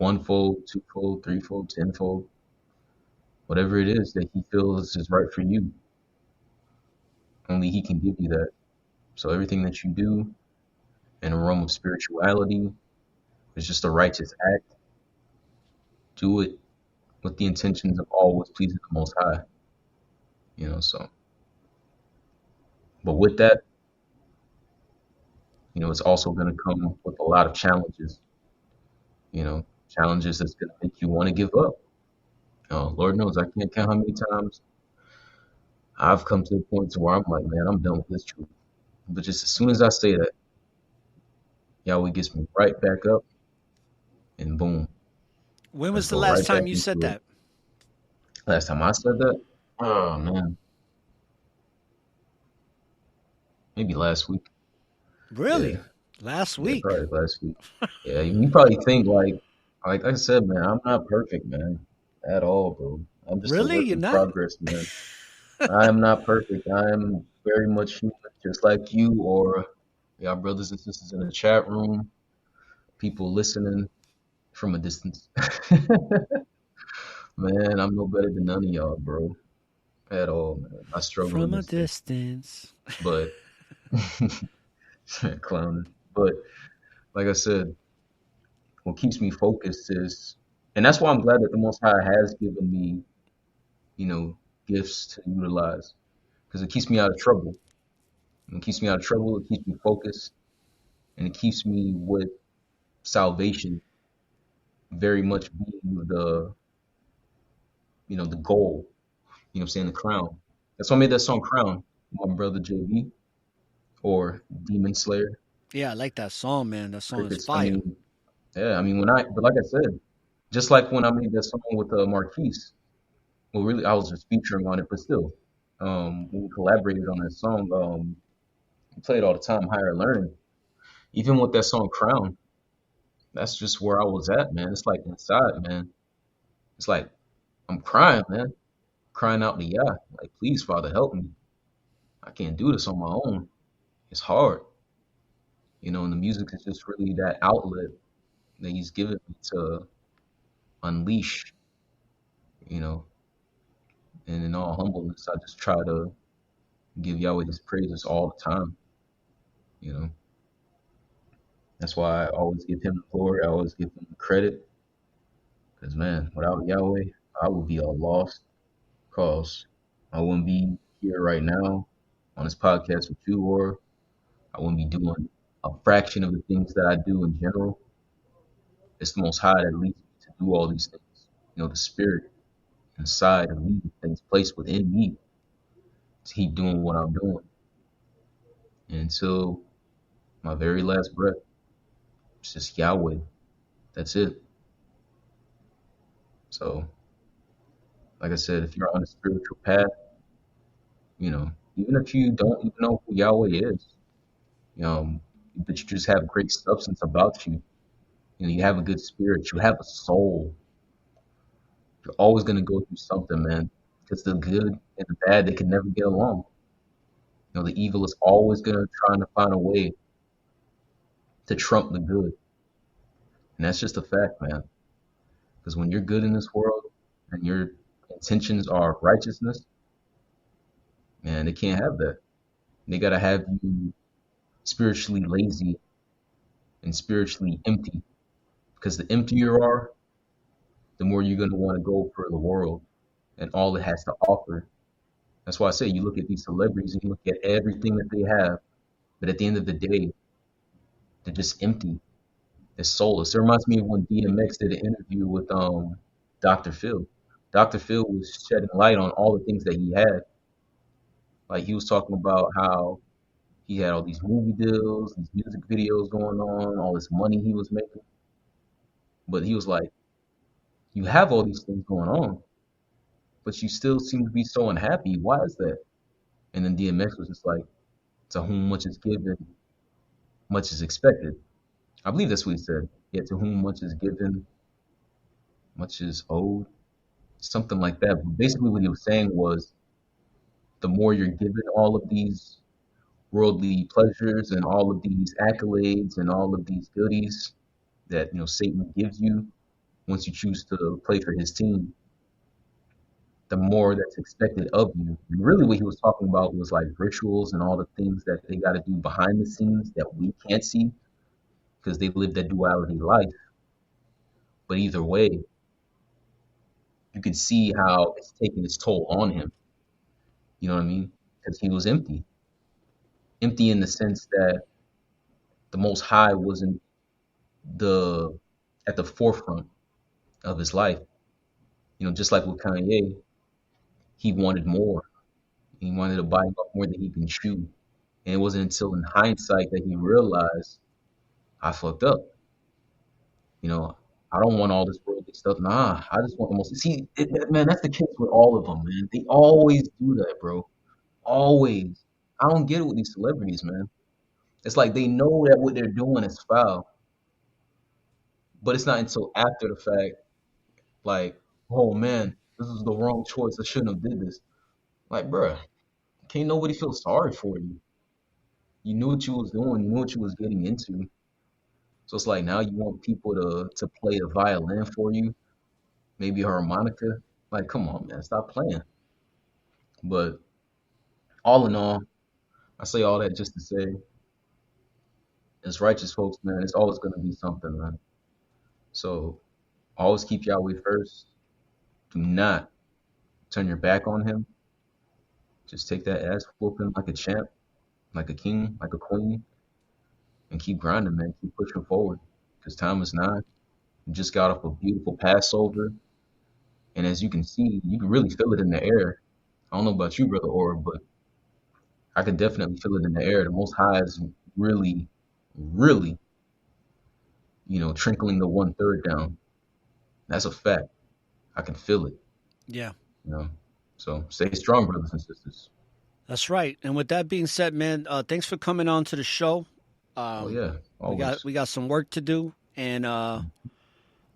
onefold, twofold, threefold, tenfold. Whatever it is that he feels is right for you, only he can give you that. So everything that you do in a realm of spirituality is just a righteous act. Do it with the intentions of always pleasing the Most High. So. But with that, it's also going to come with a lot of challenges. Challenges that's going to make you want to give up. Lord knows I can't count how many times I've come to the point to where I'm like, man, I'm done with this truth. But just as soon as I say that, Yahweh gets me right back up, and boom. When was the last time you said that? Last time I said that? Oh, man. Maybe last week. Really? Yeah. Last week? Yeah, probably last week. Yeah, you probably think like I said, man, I'm not perfect, man. At all, bro. I'm just really? a work in progress, man. I am not perfect. I am very much human, just like you or our brothers and sisters in the chat room. people listening from a distance. Man, I'm no better than none of y'all, bro. At all, man. I struggle in From a this thing. distance. But clowning. But like I said, what keeps me focused is, and that's why I'm glad that the Most High has given me, you know, gifts to utilize, because it keeps me out of trouble. It keeps me out of trouble. It keeps me focused, and it keeps me with salvation very much being the, you know, the goal. You know what I'm saying? The crown. That's why I made that song "Crown." My brother JB, or Demon Slayer. Yeah, I like that song, man. That song is Crickets. I fire. mean, yeah. I mean, but like I said, just like when I made that song with Marquise. Well, really, I was just featuring on it, but still, when we collaborated on that song, we play it all the time, Higher Learning. Even with that song Crown, that's just where I was at, man. It's like inside, man. It's like I'm crying, man. Crying out to Yah. Like, please, Father, help me. I can't do this on my own. It's hard. You know, and the music is just really that outlet that he's given me to unleash, you know. And in all humbleness, I just try to give Yahweh his praises all the time, you know. That's why I always give him the glory. I always give him the credit. Because, man, without Yahweh, I would be a lost cause. I wouldn't be here right now on this podcast with you, or I wouldn't be doing a fraction of the things that I do in general. It's the Most High that leads me to do all these things. You know, the Spirit inside of me, things placed within me to keep doing what I'm doing. And until my very last breath, it's just Yahweh. That's it. So, like I said, if you're on a spiritual path, you know, even if you don't even know who Yahweh is, but you just have great substance about you, you know, you have a good spirit, you have a soul, you're always going to go through something, man. Because the good and the bad, they can never get along. You know, the evil is always going to try to find a way to trump the good. And that's just a fact, man. Because when you're good in this world and your intentions are righteousness, man, they can't have that. They got to have you spiritually lazy and spiritually empty. Because the emptier you are, the more you're going to want to go for the world and all it has to offer. That's why I say you look at these celebrities and you look at everything that they have, but at the end of the day, they're just empty. They're soulless. It reminds me of when DMX did an interview with Dr. Phil. Dr. Phil was shedding light on all the things that he had. Like, he was talking about how he had all these movie deals, these music videos going on, all this money he was making. But he was like, you have all these things going on, but you still seem to be so unhappy. Why is that? And then DMX was just like, to whom much is given, much is expected. I believe that's what he said. Yeah, to whom much is given, much is owed. Something like that. But basically what he was saying was, the more you're given all of these worldly pleasures and all of these accolades and all of these goodies that, you know, Satan gives you once you choose to play for his team, the more that's expected of you. And really what he was talking about was like rituals and all the things that they got to do behind the scenes that we can't see because they live that duality life. But either way, you can see how it's taking its toll on him. You know what I mean? Because he was empty. Empty in the sense that the Most High wasn't at the forefront of his life. You know, just like with Kanye, he wanted more. He wanted to bite off more than he can chew. And it wasn't until in hindsight that he realized, I fucked up. You know, I don't want all this worldly stuff. Nah, I just want the most. See, man, that's the case with all of them, man. They always do that, bro. Always. I don't get it with these celebrities, man. It's like they know that what they're doing is foul, but it's not until after the fact, like, oh man, this is the wrong choice. I shouldn't have did this. Like, bruh, can't nobody feel sorry for you. You knew what you was doing. You knew what you was getting into. So it's like now you want people to play a violin for you, maybe a harmonica. Like, come on, man, stop playing. But all in all, I say all that just to say, as righteous folks, man, it's always going to be something, man. So always keep Yahweh first. Do not turn your back on him. Just take that ass whooping like a champ, like a king, like a queen, and keep grinding, man. Keep pushing forward, because time is nigh. You just got off a beautiful Passover, and as you can see, you can really feel it in the air. I don't know about you, Brother Orr, but I can definitely feel it in the air. The Most High is really, really, trickling the 1/3 down. That's a fact. I can feel it. Yeah. So stay strong, brothers and sisters. That's right. And with that being said, man, thanks for coming on to the show. Always. We got some work to do, and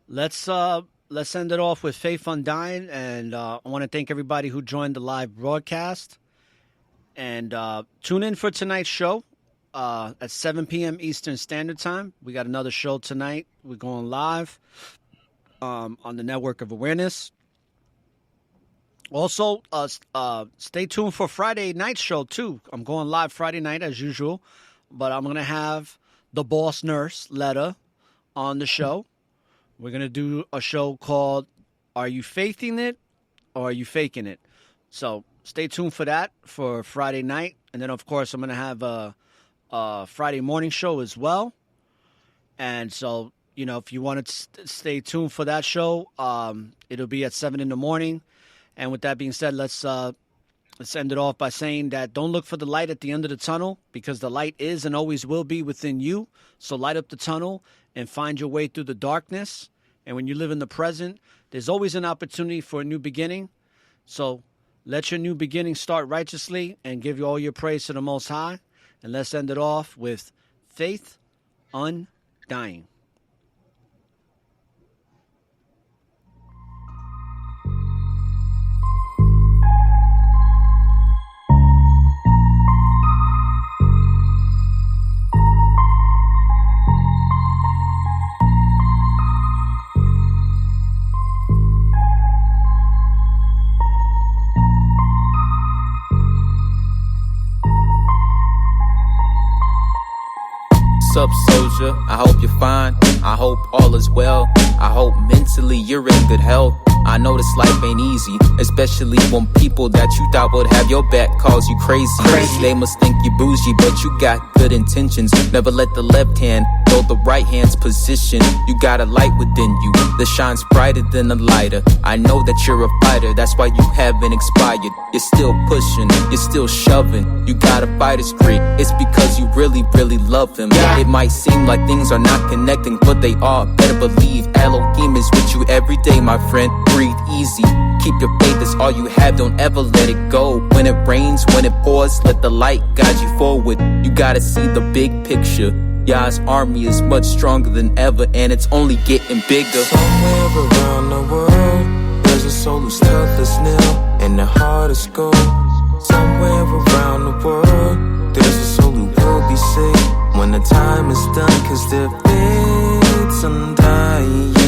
let's end it off with Faith Undying. And I want to thank everybody who joined the live broadcast. And tune in for tonight's show at 7 p.m. Eastern Standard Time. We got another show tonight. We're going live on the Network of Awareness. Also, stay tuned for Friday night show, too. I'm going live Friday night, as usual. But I'm going to have the boss nurse, Letta, on the show. We're going to do a show called Are You Faithing It or Are You Faking It? So stay tuned for that for Friday night. And then, of course, I'm going to have a Friday morning show as well. And so, if you want to stay tuned for that show, it'll be at 7 in the morning. And with that being said, let's end it off by saying that don't look for the light at the end of the tunnel, because the light is and always will be within you. So light up the tunnel and find your way through the darkness. And when you live in the present, there's always an opportunity for a new beginning. So let your new beginning start righteously and give you all your praise to the Most High. And let's end it off with Faith Undying. Sup, soldier? I hope you're fine. I hope all is well. I hope mentally you're in good health. I know this life ain't easy, especially when people that you thought would have your back calls you crazy. They must think you bougie, but you got good intentions. Never let the left hand know the right hand's position. You got a light within you that shines brighter than a lighter. I know that you're a fighter, that's why you haven't expired. You're still pushing, you're still shoving. You got a fighter's grit, it's because you really, really love him. It might seem like things are not connecting, but they are. Better believe Elohim is with you every day, my friend. Breathe easy, keep your faith, it's all you have, don't ever let it go. When it rains, when it pours, let the light guide you forward. You gotta see the big picture. Yah's army is much stronger than ever, and it's only getting bigger. Somewhere around the world, there's a soul who's selfless now, and the heart is gold. Somewhere around the world, there's a soul who will be saved when the time is done, 'cause their faith's undying.